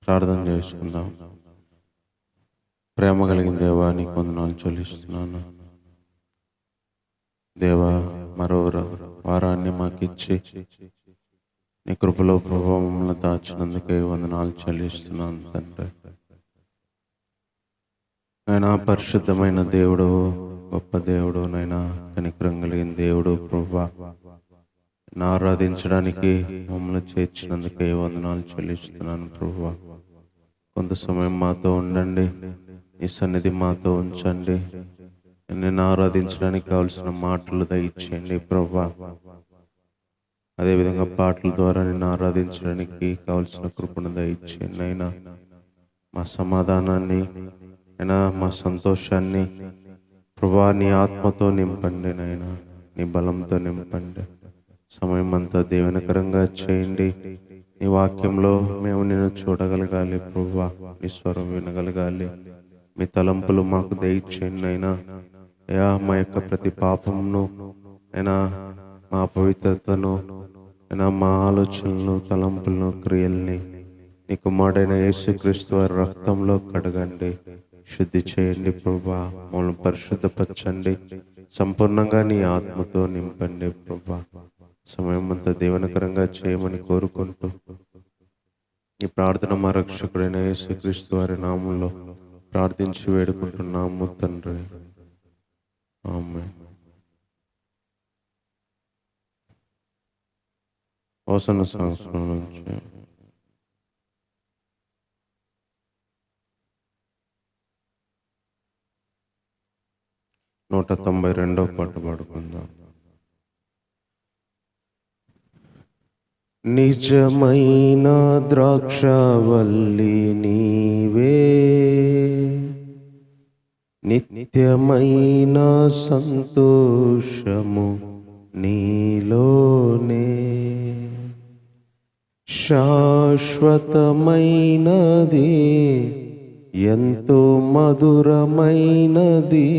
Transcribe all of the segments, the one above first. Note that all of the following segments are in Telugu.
ప్రార్థన చేసుకుందాం. ప్రేమ కలిగిన దేవా, నీకు వందనాలు చెల్లిస్తున్నాను. దేవా, మరో వారాన్ని మాకిచ్చి నీ కృపలో ప్రభావంలో దాచినందుకే వందనాలు చెల్లిస్తున్నాను తండ్రి. నైనా పరిశుద్ధమైన దేవుడు, గొప్ప దేవుడు, నైనా కనికరం కలిగిన దేవుడు ప్రభా, ఆరాధించడానికి మమ్మల్ని చేర్చినందుకే వందనాలు చెల్లిస్తున్నాను ప్రభా. కొంత సమయం మాతో ఉండండి, నీ సన్నిధి మాతో ఉంచండి. నేను ఆరాధించడానికి కావలసిన మాటలు దయచేయండి ప్రభా. అదేవిధంగా పాటల ద్వారా నేను ఆరాధించడానికి కావలసిన కృపను దయచేయండి. అయినా మా సమాధానాన్ని, అయినా మా సంతోషాన్ని ప్రభా నీ ఆత్మతో నింపండి, నైనా నీ బలంతో నింపండి. సమయం అంతా దీవెనకరంగా చేయండి. నీ వాక్యంలో మేము నిన్ను చూడగలగాలి ప్రభా, నీ స్వరం వినగలగాలి. మీ తలంపులు మాకు దయచేయండి అయినా. అయ్యా, మా యొక్క ప్రతి పాపమును, అయినా మా పవిత్రతను, అయినా మా ఆలోచనలను, తలంపులను, క్రియల్ని నీ కుమారుడైన యేసుక్రీస్తు వారి రక్తంలో కడగండి, శుద్ధి చేయండి ప్రభా. మమ్మల్ని పరిశుద్ధపరచండి, సంపూర్ణంగా నీ ఆత్మతో నింపండి ప్రభా. సమయం అంతా దీవెనకరంగా చేయమని కోరుకుంటూ ఈ ప్రార్థన మా రక్షకుడైన యేసుక్రీస్తు వారి నామంలో ప్రార్థించి వేడుకుంటున్నాము తండ్రి, ఆమేన్. హోసన్న సంవత్సరం నుంచి 192వ పాట పాడుకుందాం. నిజమైన ద్రాక్షవల్లి నీవే, నిత్యమైన సంతోషము నీలోనే, శాశ్వతమైనది ఎంతో మధురమైనది,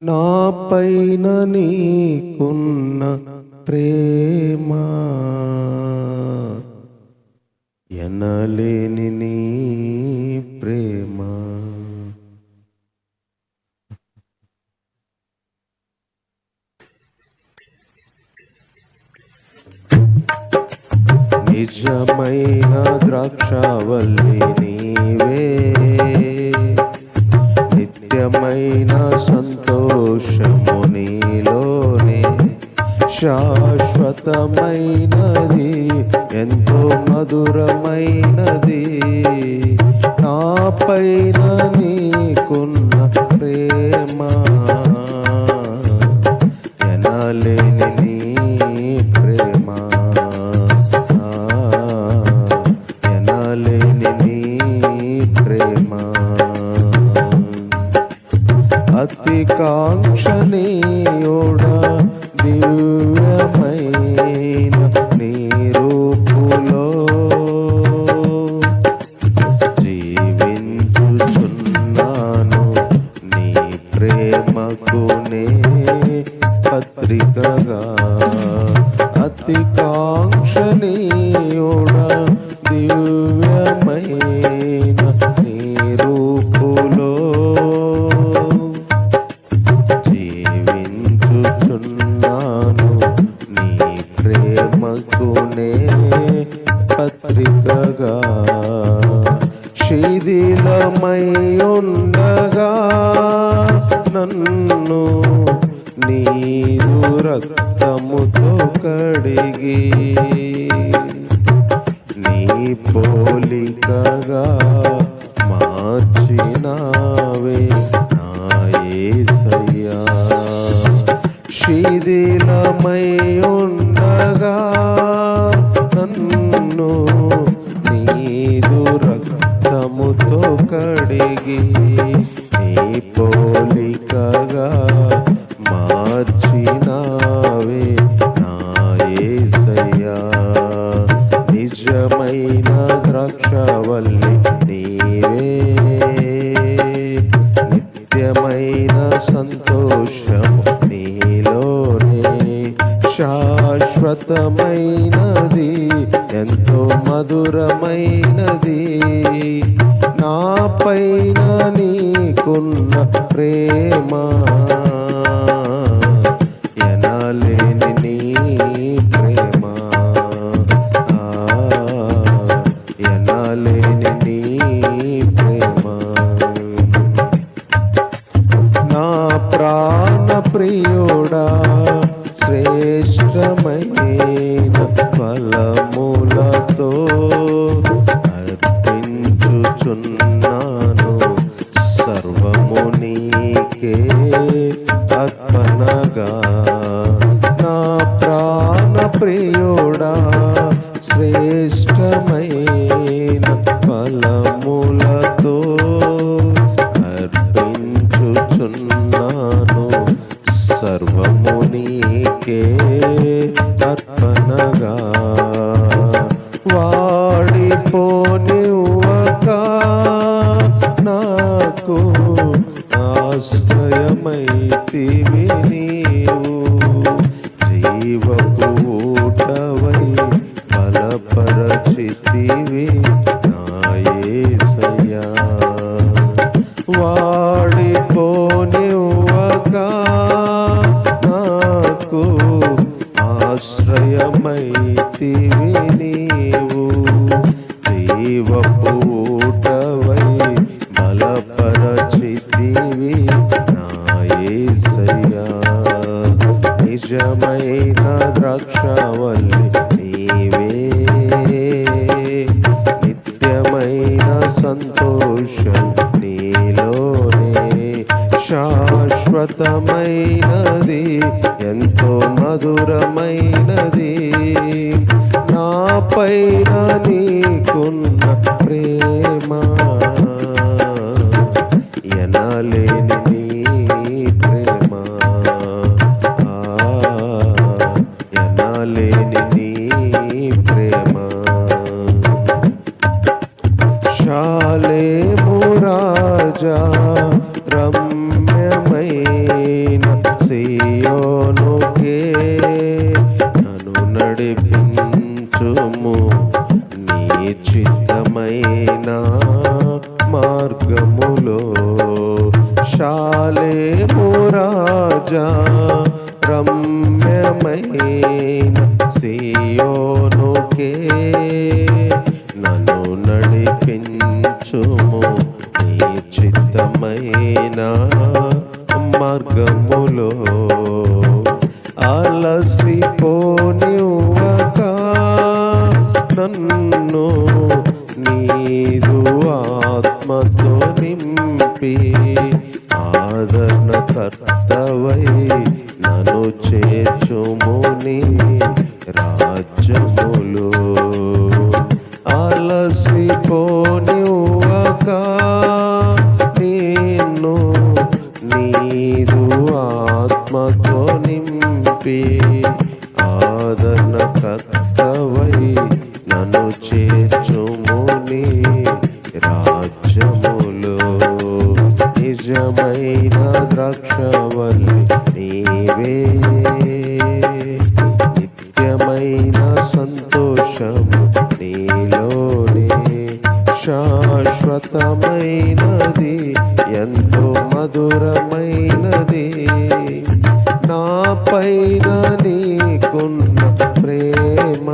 నా పైన నీకున్న ప్రేమ, ఎనలేని నీ ప్రేమ. నిజమైన ద్రాక్షవల్లి నీవే, నిత్యమైన సంతోషము నీలోనే, శాశ్వతమైనది ఎంతో మధురమైనది, నా పైన నీకున్న ప్రేమ, ఎనలేని నీ ప్రేమ, ఎనలేని నీ ప్రేమ. అతి కాంక్షణీయుడా, దివ్యమైన నీ రూపులో జీవించుచున్నాను, నీ ప్రేమకునే పత్రికగా. అతి కాంక్షణీయుడా, దివ్యమైన నీ రూపులో జీవించుచున్నాను, నీ ప్రేమకునే పత్రికగా. శిథిలమై ఉండగా నన్ను నీదు రక్తముతో కడిగి, నీ పోలికగా మార్చినావే నా యేసయ్యా. శిథిలమై ఉండగా నన్ను నీదు రక్తముతో కడిగి, నీ పోలికగా మార్చినావే నా యేసయ్యా. నిజమైన ద్రాక్షవల్లి నీవే, నిత్యమైన సంతోషము నీలోనే, శాశ్వత శాశ్వతమైనది, ఎంతో మధురమైనది. నా పైన నీకున్న ప్రేమ ఎనలేని నీ ప్రేమ, ఎనలేని నీ ప్రేమ. నా ప్రాణ ప్రియుడా, శ్రేష్టమైన ఫలములతో అర్పించుచున్నాను సర్వము నీకే అర్పణగా. నా ప్రాణ ప్రియుడా, శ్రేష్టమైన ఫలములతో అర్పించుచున్నాను సర్వము నీకే అర్పణగా. వాడిపోనివ్వక నాకు ఆశ్రయమైతివి నీవు, జీవపు ఊటవై బలపరచితివి నా యేసయ్యా. వాడిపోనివ్వక నాకు ఆశ్రయమైతివి నీవు, జీవపు ఊటవై బలపరచితివి నా యేసయ్యా. నిజమైన ద్రాక్షావల్లి నీవే, నిత్యమైన సంతోషం నీలోనే. శాశ్వతమైనది, ఎంతో మధురమైనది. నా పైన నీకున్న ప్రేమ ఎనలేని నీ ప్రేమ, ఎనలేని నీ ప్రేమ. షాలేము రాజా, రమ్యమైన సియోనుకే నన్ను నడిపించుము నీ చిత్తమైన మార్గములో. షాలేము రాజా, రమ్యమైన సియోనుకే నన్ను నడిపించుము నీ చిత్తమైన మార్గములో. అలసిపోనివ్వక నన్ను నీదు ఆత్మతో నింపి, ఆదరణకర్తవై నన్ను చేర్చుము నీ రాజ్యములో. అలసిపోనివ్వక నిన్ను నీదు ఆత్మతో నింపి, ఆదరణకర్తవై నన్ను చేర్చుము నీ రాజ్యములో. నిజమైన ద్రాక్షావల్లి నీవే, నిత్యమైన సంతోషము నీలోనే. శాశ్వతమైనది, ఎంతో మధురమైనది. నా పైన నీకున్న ప్రేమ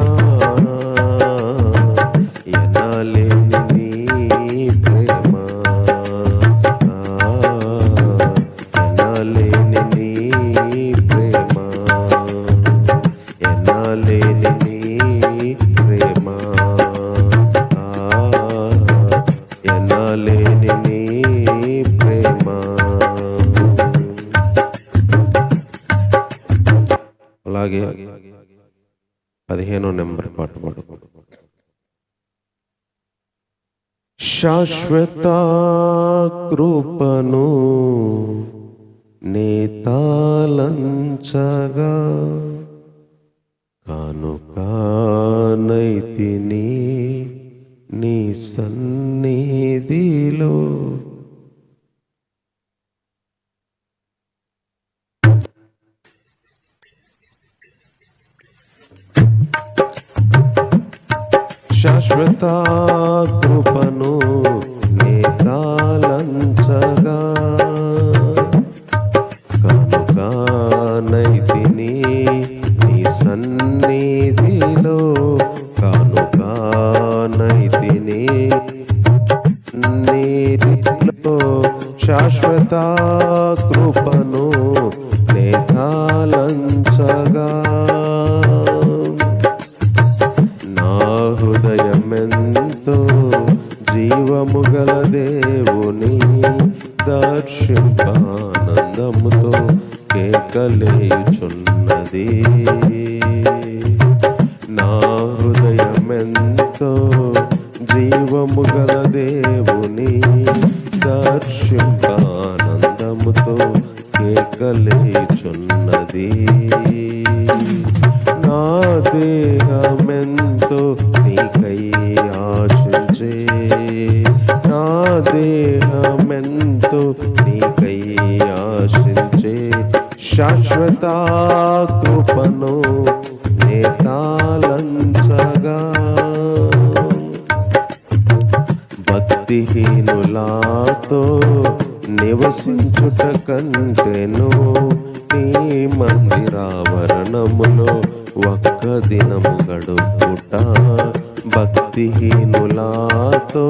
ఎనలేని నీ ప్రేమ, ఎనలేని నీ ప్రేమ, ఎనలేని నీ ప్రేమ, ఎనలేని నీ ప్రేమ. అలాగే 15వ నెంబర్ పాట పాడుకోండి. శాశ్వత కృపను నేతాలంచగా కానుకానైతిని నీ సన్నిధిలో. శాశ్వత కృపను నే తాళంచగా కనుక నైతిని నీ సన్నిధిలో కనుక నైతిని నీతిలో శాశ్వత కృపను నే తాళంచగా నా హృదయమెంతో జీవము గల దేవుని దర్శింపానందముతో కేకలేయుచున్నది. నా హృదయమెంతో జీవము గల దేవుని దర్శింపానందముతో కేకలేయుచున్నది. నా దేహమెంతో నీకై ఆశించే, నా దేహమెంతో నీకై ఆశించే శాశ్వత కృపను నే తాళంచగా భక్తిహీనులాతో నివసించుట కంటెను నీ మందిరావరణములో ఒక్క దినము గడుపుట. భక్తిహీనులాతో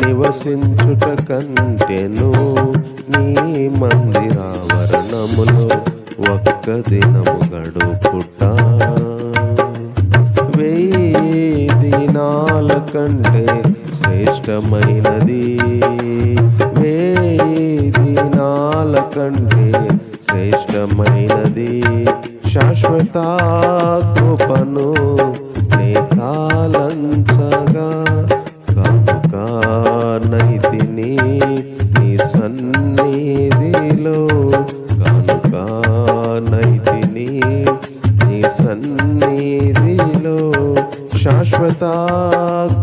నివసించుట కంటెను నీ మందిరావరణములో ఒక్క దినము గడుపుట. 1000 దినాల కంటే శ్రేష్టమైనది, 1000 దినాల కంటే శ్రేష్టమైనది శాశ్వత కృపను నే తాళంచగా కనుక నైతిని నీ సన్నిధిలో కనుక నైతిని నీ సన్నిధిలో శాశ్వత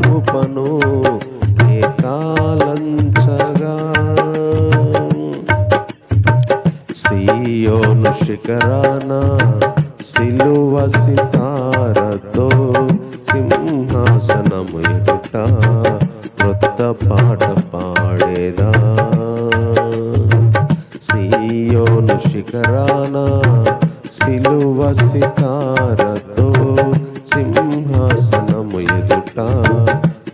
కృపను నే తాళంచగా సియోను శిఖరాన సిలువ సితారతో సింహాసనము ఎదుట క్రొత్త పాట పాడేదా. సియోను శిఖరాన సిలువ సితారతో సింహాసనము ఎదుట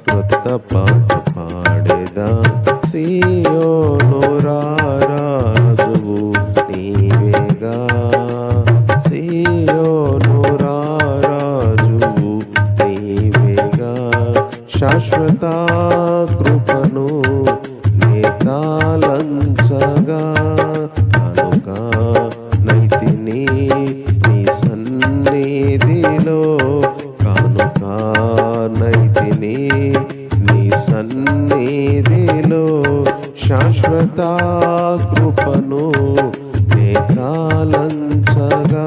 క్రొత్త పాట పాడేదా. సియోను రాజువు నీవేగా, సియోను రాజువు నీవేగా శాశ్వత కృపను నే తాళంచగా కనుక నైతిని నీ సన్నిధిలో కనుక నైతిని నీ సన్నిధిలో శాశ్వత కృపను నే తాళంచగా.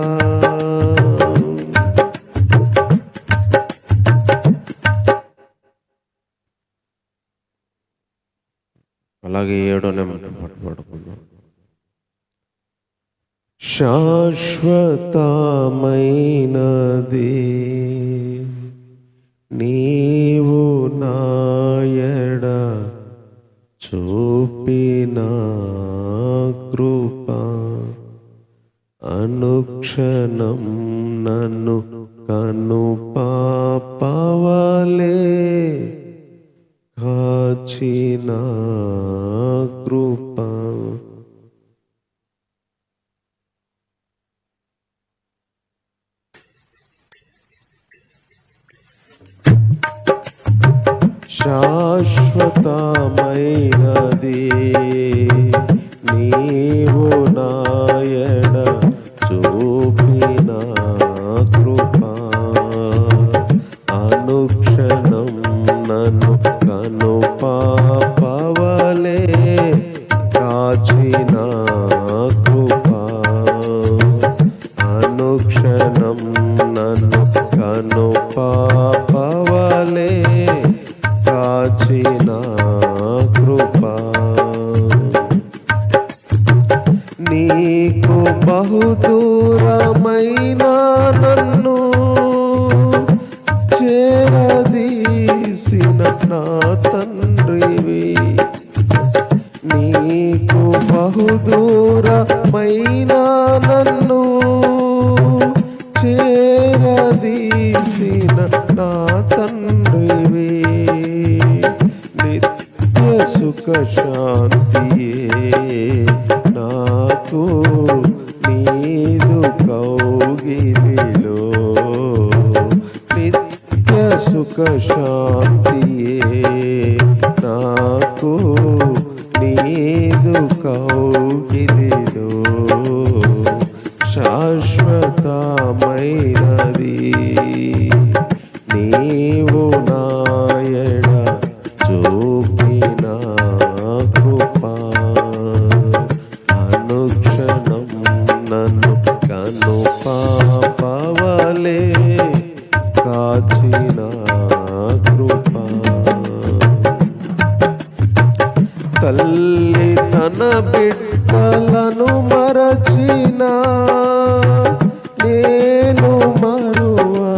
అలాగే 7వ నెంబర్ పాట పాడుకుందాం. శాశ్వతమైనది నీవు నాయడ చూపిన కృప అనుక్షణం నన్ను కను పాపవలే కాచిన కృప శాశ్వతమైనది నీవు నాయడ చూపిన కృప అనుక్షణం నన్ను కను పాపవలే కాచిన కృప అనుక్షణం నన్ను కను పాపవలే కాచిన కృప నీకు బహుదూరమైన నన్ను చేరదీసి నా తండ్రివి. నీకు బహుదూరమైన నన్ను చేరదీసిన నా తండ్రివి. నిత్య సుఖ శాంతియే నాకు నీదు కౌగిలిలో. నిత్య సుఖ శాంతియే నాకు నీదు కౌగిలిలో. శాశ్వతమైనది నీవు నాయడ చూపిన కృపా. అనుక్షణం నన్ను కను పాపవలే కాచిన కృపా. తల్లి తన బిడ్డలను మరచిన నేను మరువలేనంటివే.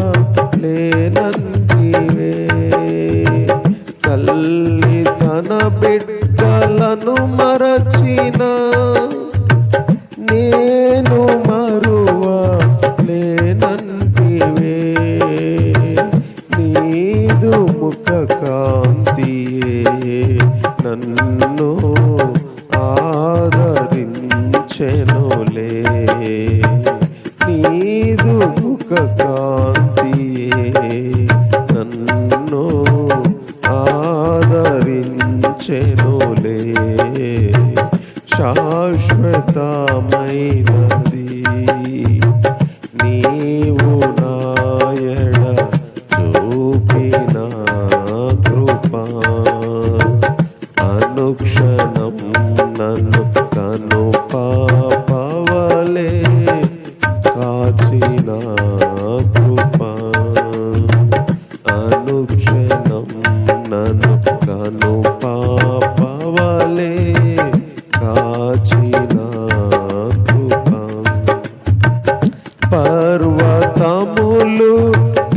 తల్లి తన బిడ్డలను మరచిన నేను మరువలేనంటివే. నీదు ముఖ కాంతియే నన్ను ఆదరించెనులే. నీదు ముఖ కాంతియే నన్ను ఆదరించెనులే. శాశ్వతమైనది నీవు నాయడ చూపిన కృపా. అనుక్షణం నన్ను కను పాపవలే కాచిన కృపా. అనుక్షణం నన్ను కను పాపవలే కాచిన కృపా. పర్వతములు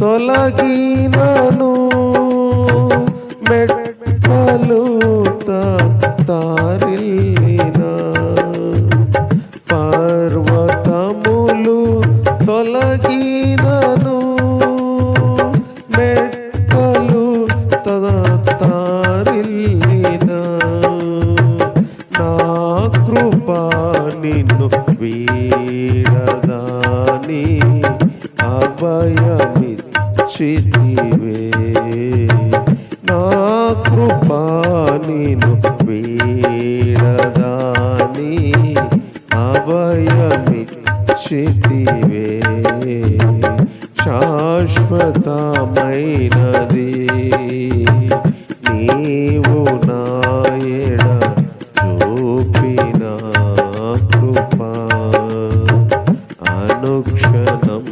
తొలగినను మెట్టలు తారిల్లిన. పర్వతములు తొలగినను మెట్టలు తారిల్లిన. నా కృపా నిన్ను వీడదాని అభయమిచ్చితివే. నా కృపా నిన్ను వీడదాని అభయమిచ్చితివే. శాశ్వతమైనది నీవు నాయడ చూపిన కృపా. అనుక్షణం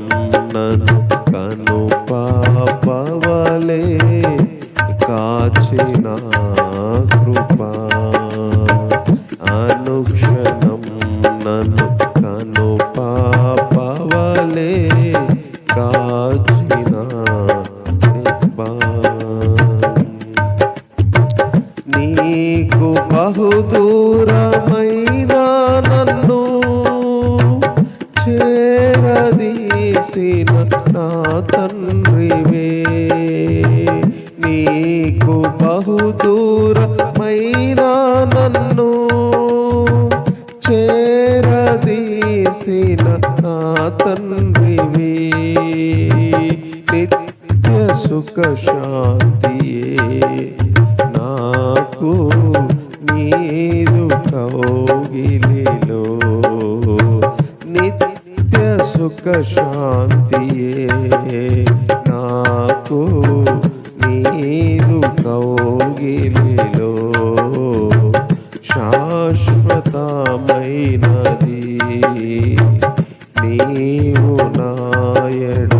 నన్ను కను పాపవలే కాచిన కృపా. అనుక్షణం నన్ను కను పాపవలే కాచిన కృపా. నీకు బహుదూరమైన నన్ను చేరదీసిన నా తండ్రివే. నీకు బహుదూరమైన నన్ను చేరదీసిన నా తండ్రివే. నిత్య సుఖ శాంతియే నాకు నీదు కౌగిలిలో. నిత్య సుఖ శాంతియే నాకు నీదు కౌగిలిలో. శాశ్వతమైనది నీవు నాయడ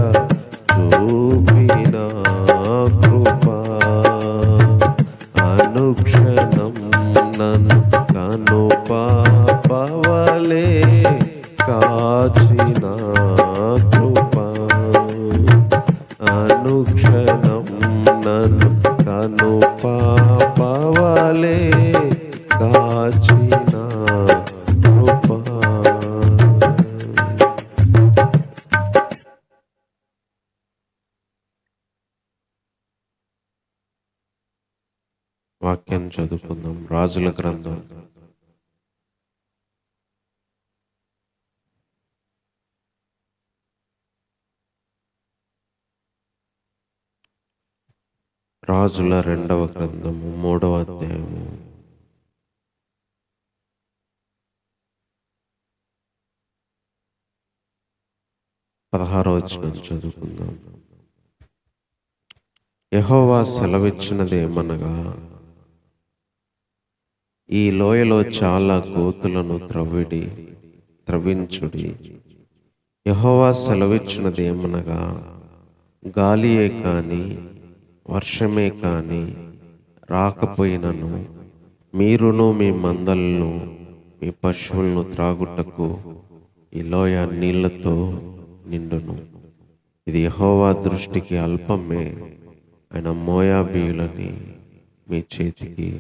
చూపిన కృపా. అనుక్షణం నన్ను కను పాపవలే కాచిన కృపా. అనుక్షణం నన్ను కను పాపవలే కాచిన కృపా. వాక్యం చదువుకుందాం. రాజుల గ్రంథం 2వ గ్రంథము 3వ అధ్యాయము 16వ వచనం చదువుకుందాం. యెహోవా సెలవిచ్చినదేమనగా, ఈ లోయలో చాలా గోతులను త్రవ్వించుడి. యెహోవా సెలవిచ్చినదేమనగా, గాలియే కాని వర్షమే కాని రాకపోయినను మీరును మీ మందలను మీ పశువులను త్రాగుటకు ఈ లోయ నీళ్లతో నిండును. ఇది యెహోవా దృష్టికి అల్పమే. ఆయన మోయాబీయులని మీ చేతికి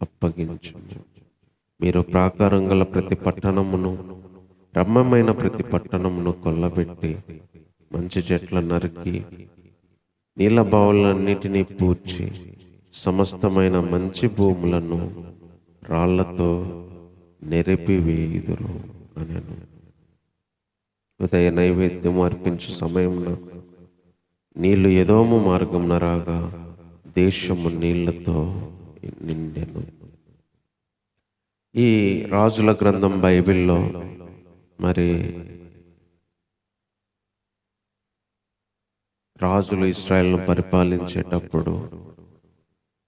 అప్పగించును. మీరు ప్రాకారం గల ప్రతి పట్టణమును, రమ్యమైన ప్రతి పట్టణమును కొల్లబెట్టి మంచి చెట్ల నరికి నీళ్ళ బావులన్నిటినీ పూడ్చి సమస్తమైన మంచి భూములను రాళ్లతో నెరిపివేయుదురు అనెను. ఉదయ నైవేద్యం అర్పించు సమయంలో నీళ్లు ఎదోము మార్గంన రాగా దేశము నీళ్లతో నిండెను. ఈ రాజుల గ్రంథం బైబిల్లో మరి రాజులు ఇశ్రాయేలును పరిపాలించేటప్పుడు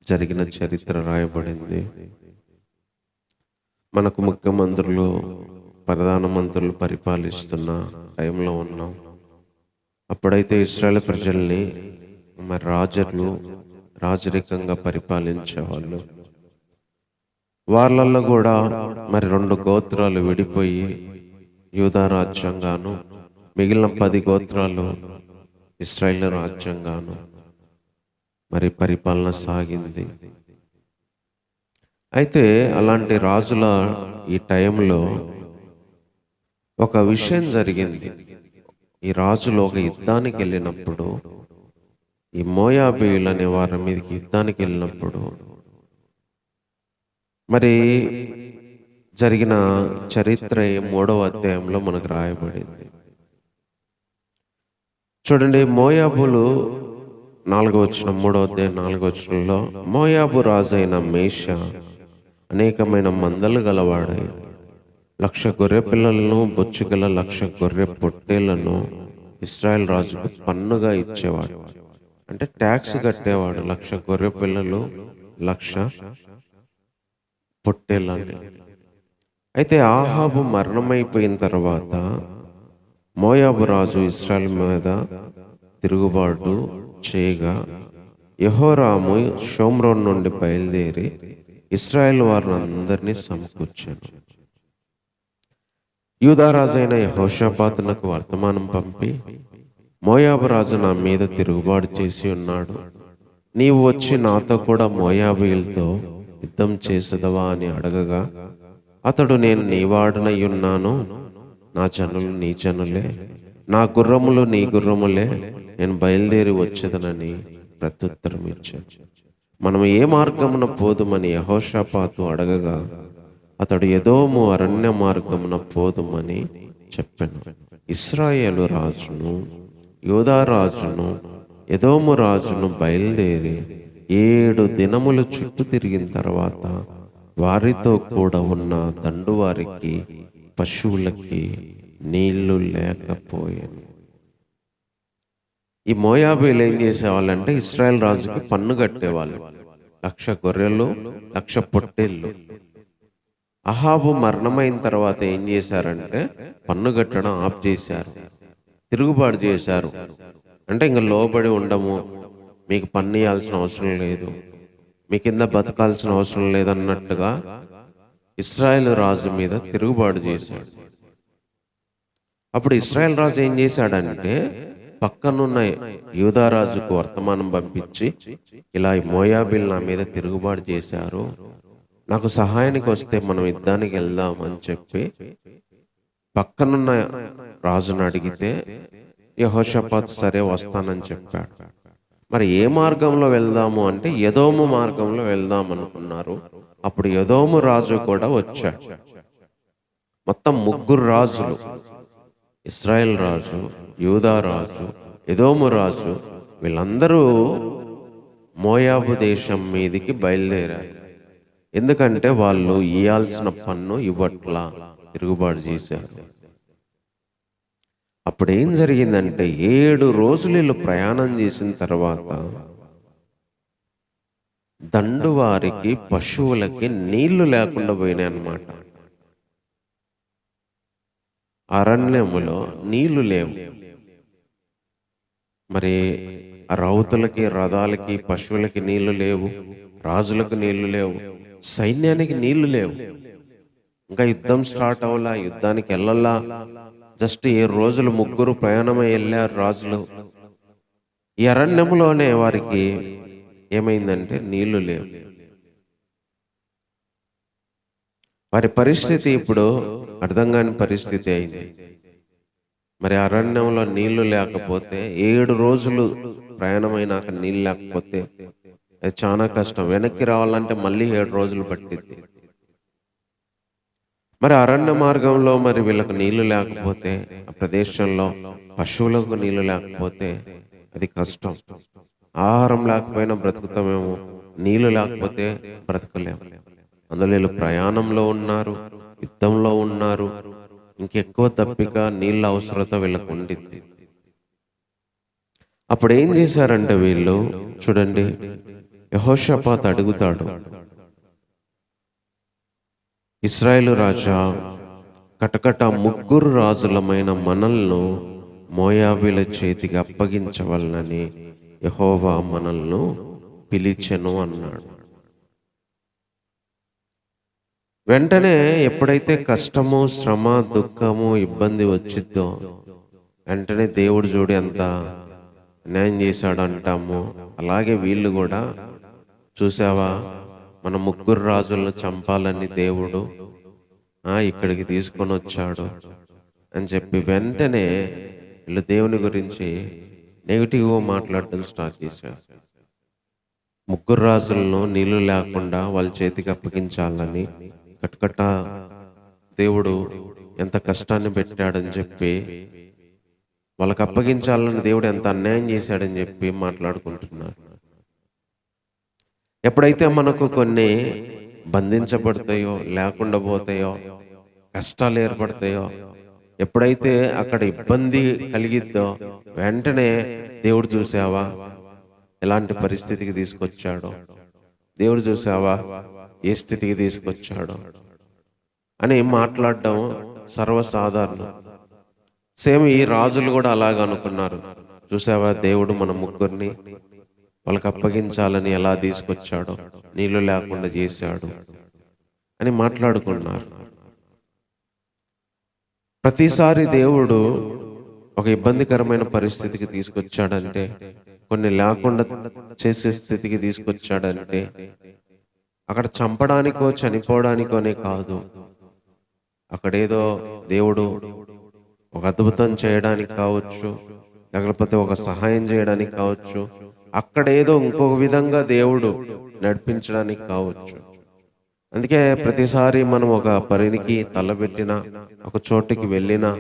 జరిగిన చరిత్ర రాయబడింది. మనకు ముఖ్యమంత్రులు, ప్రధానమంత్రులు పరిపాలిస్తున్న టైంలో ఉన్నాం. అప్పుడైతే ఇశ్రాయేల్ ప్రజల్ని మరి రాజరికంగా పరిపాలించేవాళ్ళు. వాళ్ళల్లో కూడా మరి 2 గోత్రాలు విడిపోయి యూదా రాజ్యంగాను, మిగిలిన 10 గోత్రాలు ఇశ్రాయేల్ రాజ్యంగాను మరి పరిపాలన సాగింది. అయితే అలాంటి రాజుల ఈ టైంలో ఒక విషయం జరిగింది. ఈ రాజులు ఒక యుద్ధానికి వెళ్ళినప్పుడు, ఈ మోయాబీయులు అనే వారి మీదకి యుద్ధానికి వెళ్ళినప్పుడు మరి జరిగిన చరిత్ర 3వ అధ్యాయంలో మనకు రాయబడింది. చూడండి, మోయాబులు 4వ వచనం, 3వ అధ్యాయం 4వ వచనంలో, మోయాబు రాజైన మేష అనేకమైన మందలు గలవాడై 1,00,000 గొర్రె పిల్లలను, బొచ్చుగల 1,00,000 గొర్రె పొట్టేళ్లను ఇశ్రాయేల్ రాజుకు పన్నుగా ఇచ్చేవాడు. అంటే ట్యాక్స్ కట్టేవాడు. 1,00,000 గొర్రె పిల్లలు, 1,00,000 పొట్టేళ్ళని. అయితే ఆహాబు మరణమైపోయిన తర్వాత మోయాబు రాజు ఇశ్రాయేల్ మీద తిరుగుబాటు చేయగా యెహోరాము షోమ్రోన్ నుండి బయలుదేరి ఇశ్రాయేల్ వారిని అందరినీ సమకూర్చాను. యూదా రాజైన యెహోషాపాతునకు వర్తమానం పంపి, మోయాబు రాజు నా మీద తిరుగుబాటు చేసి ఉన్నాడు, నీవు వచ్చి నాతో కూడా మోయాబీయులతో యుద్ధం చేసదవా అని అడగగా, అతడు, నేను నీవాడనై ఉన్నాను, నా జనులు నీ జనులే, నా గుర్రములు నీ గుర్రములే, నేను బయలుదేరి వచ్చేదనని ప్రత్యుత్తరం ఇచ్చాను. మనం ఏ మార్గమున పోదుమని యెహోషాపాతు అడగగా, అతడు ఎదోము అరణ్య మార్గమున పోదుమని చెప్పాను. ఇశ్రాయేలు రాజును, యూదా రాజును, ఎదోము రాజును బయలుదేరి 7 దినములు చుట్టూ తిరిగిన తర్వాత వారితో కూడా ఉన్న దండువారికి, పశువులకి నీళ్లు లేకపోయాను. ఈ మోయాబీలు ఏం చేసేవాళ్ళంటే ఇశ్రాయేల్ రాజుకి పన్ను కట్టేవాళ్ళు. 1,00,000 గొర్రెలు, 1,00,000 పొట్టేళ్ళు. అహాబు మరణమైన తర్వాత ఏం చేశారంటే పన్ను కట్టడం ఆఫ్ చేశారు, తిరుగుబాటు చేశారు. అంటే ఇంక లోబడి ఉండము, మీకు పన్ను ఇవ్వాల్సిన అవసరం లేదు, మీ కింద బతకాల్సిన అవసరం లేదన్నట్టుగా ఇశ్రాయేల్ రాజు మీద తిరుగుబాటు చేశాడు. అప్పుడు ఇశ్రాయేల్ రాజు ఏం చేశాడంటే పక్కనున్న యూదారాజుకు వర్తమానం పంపించి, ఇలా ఈ మోయాబీలు నా మీద తిరుగుబాటు చేశారు, నాకు సహాయానికి వస్తే మనం యుద్ధానికి వెళ్దాం అని చెప్పి పక్కనున్న రాజును అడిగితే యెహోషాపాతు సరే వస్తానని చెప్పాడు. మరి ఏ మార్గంలో వెళ్దాము అంటే ఎదోము మార్గంలో వెళ్దాం అనుకున్నారు. అప్పుడు ఎదోము రాజు కూడా వచ్చాడు. మొత్తం 3 రాజులు, ఇశ్రాయేల్ రాజు, యూదా రాజు, ఎదోము రాజు, వీళ్ళందరూ మోయాబు దేశం మీదికి బయలుదేరారు. ఎందుకంటే వాళ్ళు ఇయ్యాల్సిన పన్ను ఇవ్వట్లా, తిరుగుబాటు చేశారు. అప్పుడు ఏం జరిగిందంటే 7 రోజులు వీళ్ళు ప్రయాణం చేసిన తర్వాత దండువారికి, పశువులకి నీళ్లు లేకుండా పోయినాయి అన్నమాట. అరణ్యములో నీళ్లు లేవు. మరి రౌతులకి, రథాలకి, పశువులకి నీళ్లు లేవు, రాజులకు నీళ్లు లేవు, సైన్యానికి నీళ్లు లేవు. ఇంకా యుద్ధం స్టార్ట్ అవ్వలా, యుద్ధానికి వెళ్ళలా. జస్ట్ 7 రోజులు 3 ప్రయాణమై వెళ్ళారు రాజులు. ఈ అరణ్యంలోనే వారికి ఏమైందంటే నీళ్లు లేవు. వారి పరిస్థితి ఇప్పుడు అర్థం కాని పరిస్థితి అయింది. మరి అరణ్యంలో నీళ్లు లేకపోతే 7 రోజులు ప్రయాణమైనాక నీళ్ళు లేకపోతే అది చాలా కష్టం. వెనక్కి రావాలంటే మళ్ళీ 7 రోజులు పట్టింది. మరి అరణ్య మార్గంలో మరి వీళ్ళకు నీళ్లు లేకపోతే, ఆ ప్రదేశంలో పశువులకు నీళ్లు లేకపోతే అది కష్టం. ఆహారం లేకపోయినా బ్రతుకుతామేమో, నీళ్లు లేకపోతే బ్రతకలేము. అందులో వీళ్ళు ప్రయాణంలో ఉన్నారు, యుద్ధంలో ఉన్నారు. ఇంకెక్కువ తప్పిక నీళ్ళ అవసరత వీళ్ళకు ఉండింది. అప్పుడు ఏం చేశారంటే వీళ్ళు చూడండి, యెహోషాపాతు అడుగుతాడు, ఇశ్రాయేలు రాజా, కటకట 3 రాజులమైన మనల్ని మోయాబీల చేతికి అప్పగించవలనని యెహోవా మనల్ని పిలిచెను అన్నాడు. వెంటనే ఎప్పుడైతే కష్టము, శ్రమ, దుఃఖము, ఇబ్బంది వచ్చిద్దో వెంటనే దేవుడు చూడు ఎంత న్యాయం చేశాడు అంటాము. అలాగే వీళ్ళు కూడా చూసావా, మన 3 రాజులను చంపాలని దేవుడు ఇక్కడికి తీసుకొని వచ్చాడు అని చెప్పి వెంటనే వీళ్ళు దేవుని గురించి నెగిటివ్గా మాట్లాడటం స్టార్ట్ చేశారు. 3 రాజులను నీళ్లు లేకుండా వాళ్ళ చేతికి అప్పగించాలని కటకట దేవుడు ఎంత కష్టాన్ని పెట్టాడని చెప్పి, వాళ్ళకి అప్పగించాలని దేవుడు ఎంత అన్యాయం చేశాడని చెప్పి మాట్లాడుకుంటున్నారు. ఎప్పుడైతే మనకు కొన్ని బంధించబడతాయో, లేకుండా పోతాయో, కష్టాలు ఏర్పడతాయో, ఎప్పుడైతే అక్కడ ఇబ్బంది కలిగిద్దో వెంటనే దేవుడు చూసావా ఎలాంటి పరిస్థితికి తీసుకొచ్చాడో, దేవుడు చూసావా ఏ స్థితికి తీసుకొచ్చాడో అని మాట్లాడడం సర్వసాధారణం. సేమ్ ఈ రాజులు కూడా అలాగ అనుకున్నారు. చూసావా దేవుడు మన 3 వాళ్ళకి అప్పగించాలని ఎలా తీసుకొచ్చాడో, నీళ్లు లేకుండా చేశాడు అని మాట్లాడుకున్నారు. ప్రతిసారి దేవుడు ఒక ఇబ్బందికరమైన పరిస్థితికి తీసుకొచ్చాడంటే, కొన్ని లేకుండా చేసే స్థితికి తీసుకొచ్చాడంటే అక్కడ చంపడానికో చనిపోవడానికోనే కాదు, అక్కడేదో దేవుడు ఒక అద్భుతం చేయడానికి కావచ్చు, లేకపోతే ఒక సహాయం చేయడానికి కావచ్చు, అక్కడేదో ఇంకొక విధంగా దేవుడు నడిపించడానికి కావచ్చు. అందుకే ప్రతిసారి మనం ఒక పనికి తలబెట్టినా, ఒక చోటికి వెళ్ళినా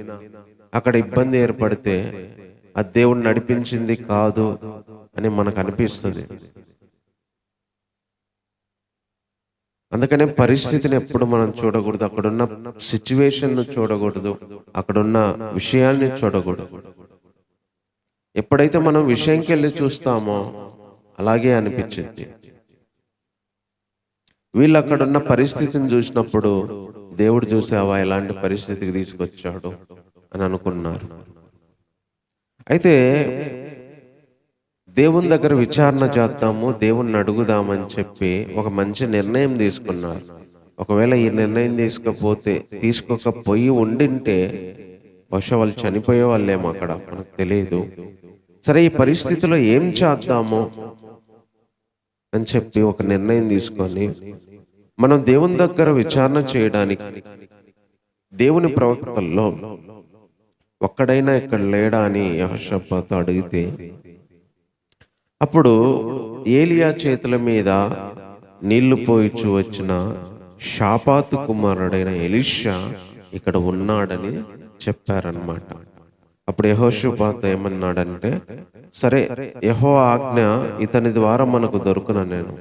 అక్కడ ఇబ్బంది ఏర్పడితే అది దేవుడు నడిపించింది కాదు అని మనకు అనిపిస్తుంది. అందుకనే పరిస్థితిని ఎప్పుడు మనం చూడకూడదు, అక్కడున్న సిచ్యువేషన్ చూడకూడదు, అక్కడున్న విషయాన్ని చూడకూడదు. ఎప్పుడైతే మనం విషయంకి వెళ్ళి చూస్తామో అలాగే అనిపించింది. వీళ్ళు అక్కడున్న పరిస్థితిని చూసినప్పుడు దేవుడు చూసావా ఎలాంటి పరిస్థితికి తీసుకొచ్చాడు అని అనుకున్నారు. అయితే దేవుని దగ్గర విచారణ చేద్దాము, దేవుణ్ణి అడుగుదామని చెప్పి ఒక మంచి నిర్ణయం తీసుకున్నారు. ఒకవేళ ఈ నిర్ణయం తీసుకోకపోయి ఉండింటే బహుశా వాళ్ళు చనిపోయే వాళ్ళేమో, అక్కడ మనకు తెలియదు. సరే, ఈ పరిస్థితిలో ఏం చేద్దాము అని చెప్పి ఒక నిర్ణయం తీసుకొని మనం దేవుని దగ్గర విచారణ చేయడానికి దేవుని ప్రవక్తల్లో ఒక్కడైనా ఇక్కడ లేడా అని యెహోషాపాతు అడిగితే, అప్పుడు ఏలియా చేతుల మీద నీళ్లు పోయిచు వచ్చిన షాపాతు కుమారుడైన ఎలీషా ఇక్కడ ఉన్నాడని చెప్పారనమాట. అప్పుడు యెహోషాపాతు ఏమన్నాడంటే, సరే, యెహోవా ఆజ్ఞ ఇతని ద్వారా మనకు దొరుకున, నేను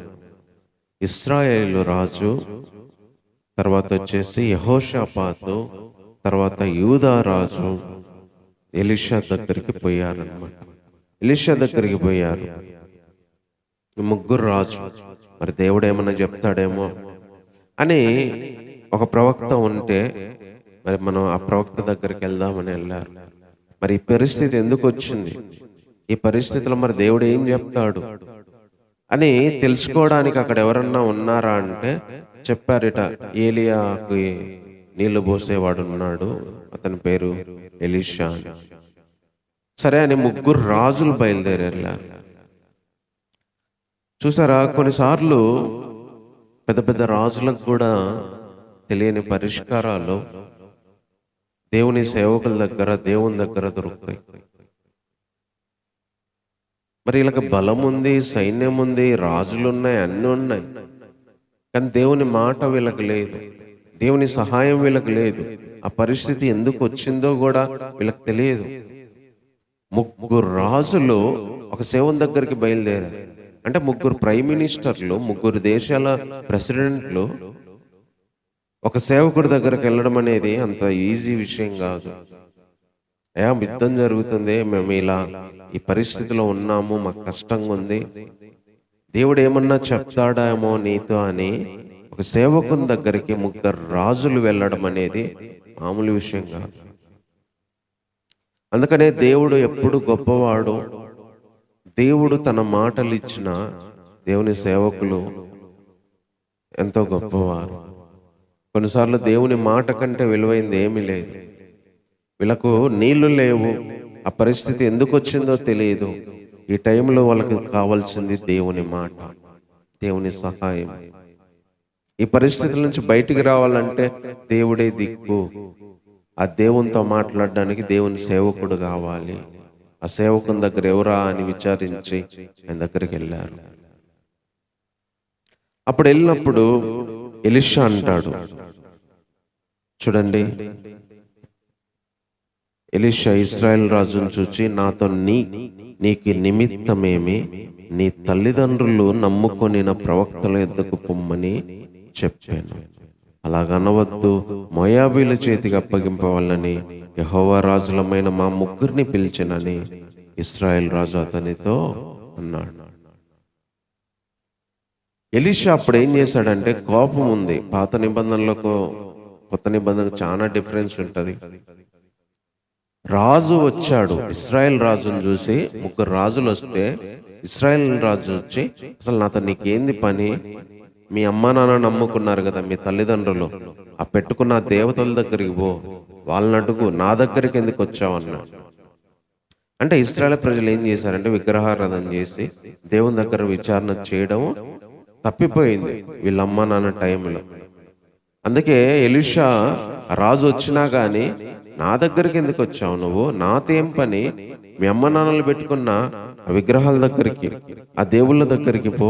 ఇశ్రాయేలు రాజు, తర్వాత వచ్చేసి యెహోషాపాతు, తర్వాత యూదా రాజు ఎలీషా దగ్గరికి పోయారనమాట. ఎలీషా దగ్గరికి పోయారు ముగ్గురు రాజు. మరి దేవుడు ఏమన్నా చెప్తాడేమో అని ఒక ప్రవక్త ఉంటే, మరి మనం ఆ ప్రవక్త దగ్గరికి వెళ్దామని వెళ్ళారు. మరి ఈ పరిస్థితి ఎందుకు వచ్చింది, ఈ పరిస్థితిలో మరి దేవుడు ఏం చెప్తాడు అని తెలుసుకోవడానికి అక్కడ ఎవరన్నా ఉన్నారా అంటే చెప్పారట, ఏలియాకి నీళ్లు పోసేవాడు ఉన్నాడు, అతని పేరు ఎలీషా. సరే అని ముగ్గురు రాజులు బయలుదేరారు. చూసారా, కొన్నిసార్లు పెద్ద పెద్ద రాజులకు కూడా తెలియని పరిష్కారాలు దేవుని సేవకుల దగ్గర, దేవుని దగ్గర దొరుకుతాయి. మరి వీళ్ళకి బలం ఉంది, సైన్యం ఉంది, రాజులు ఉన్నాయి, అన్నీ ఉన్నాయి, కానీ దేవుని మాట వీళ్ళకి లేదు, దేవుని సహాయం వీళ్ళకి లేదు. ఆ పరిస్థితి ఎందుకు వచ్చిందో కూడా వీళ్ళకి తెలియదు. ముగ్గురు రాజులు ఒక సేవకుని దగ్గరికి బయలుదేరారు. అంటే ముగ్గురు ప్రైమ్ మినిస్టర్లు, ముగ్గురు దేశాల ప్రెసిడెంట్లు ఒక సేవకుడి దగ్గరికి వెళ్ళడం అనేది అంత ఈజీ విషయం కాదు. యుద్ధం జరుగుతుంది, మేము ఇలా ఈ పరిస్థితిలో ఉన్నాము, మాకు కష్టంగా ఉంది, దేవుడు ఏమన్నా చెప్తాడేమో నీతో అని ఒక సేవకుని దగ్గరికి ముగ్గురు రాజులు వెళ్ళడం అనేది మామూలు విషయం కాదు. అందుకనే దేవుడు ఎప్పుడు గొప్పవాడు. దేవుడు తన మాటలు ఇచ్చిన దేవుని సేవకులు ఎంతో గొప్పవారు. కొన్నిసార్లు దేవుని మాట కంటే విలువైంది ఏమీ లేదు. వీళ్ళకు నీళ్లు లేవు, ఆ పరిస్థితి ఎందుకు వచ్చిందో తెలియదు. ఈ టైంలో వాళ్ళకి కావాల్సింది దేవుని మాట, దేవుని సహాయం. ఈ పరిస్థితుల నుంచి బయటికి రావాలంటే దేవుడే దిక్కు. ఆ దేవునితో మాట్లాడడానికి దేవుని సేవకుడు కావాలి. ఆ సేవకుని దగ్గర ఎవరా అని విచారించి ఆయన దగ్గరికి వెళ్ళారు. అప్పుడు వెళ్ళినప్పుడు ఎలీషా అంటాడు, చూడండి, ఎలీషా ఇశ్రాయేలు రాజును చూచి, నాతో నీకు నిమిత్తమేమి, నీ తల్లిదండ్రులు నమ్ముకొనిన ప్రవక్తల యొద్దకు పొమ్మని చెప్పాను. అలాగనవద్దు, మోయాబీల చేతికి అప్పగింపవాలని యెహోవా రాజులమైన మా ముగ్గురిని పిలిచినని ఇశ్రాయేలు రాజు అతనితో అన్నాడు. ఎలీషా అప్పుడు ఏం చేశాడంటే, కోపం ఉంది. పాత నిబంధనలకు కొత్త నిబంధనకు చాలా డిఫరెన్స్ ఉంటుంది. రాజు వచ్చాడు, ఇశ్రాయేల్ రాజును చూసి, ముగ్గురు రాజులు వస్తే ఇశ్రాయేల్ రాజు వచ్చి, అసలు నాతో నీకేంది పని, మీ అమ్మా నాన్న నమ్ముకున్నారు కదా, మీ తల్లిదండ్రులు, ఆ పెట్టుకున్న దేవతల దగ్గరికి పో, వాళ్ళని అడుగు, నా దగ్గరికి ఎందుకు వచ్చావు అన్నాడు. అంటే ఇశ్రాయేల్ ప్రజలు ఏం చేశారంటే విగ్రహారాధన చేసి దేవుని దగ్గర విచారణ చేయడం తప్పిపోయింది వీళ్ళ అమ్మా నాన్న టైంలో. అందుకే ఎలీషా రాజు వచ్చినా కానీ, నా దగ్గరికి ఎందుకు వచ్చావు నువ్వు, నాతేం పని, మీ అమ్మ నాన్నలు పెట్టుకున్న ఆ విగ్రహాల దగ్గరికి, ఆ దేవుళ్ళ దగ్గరికి పో,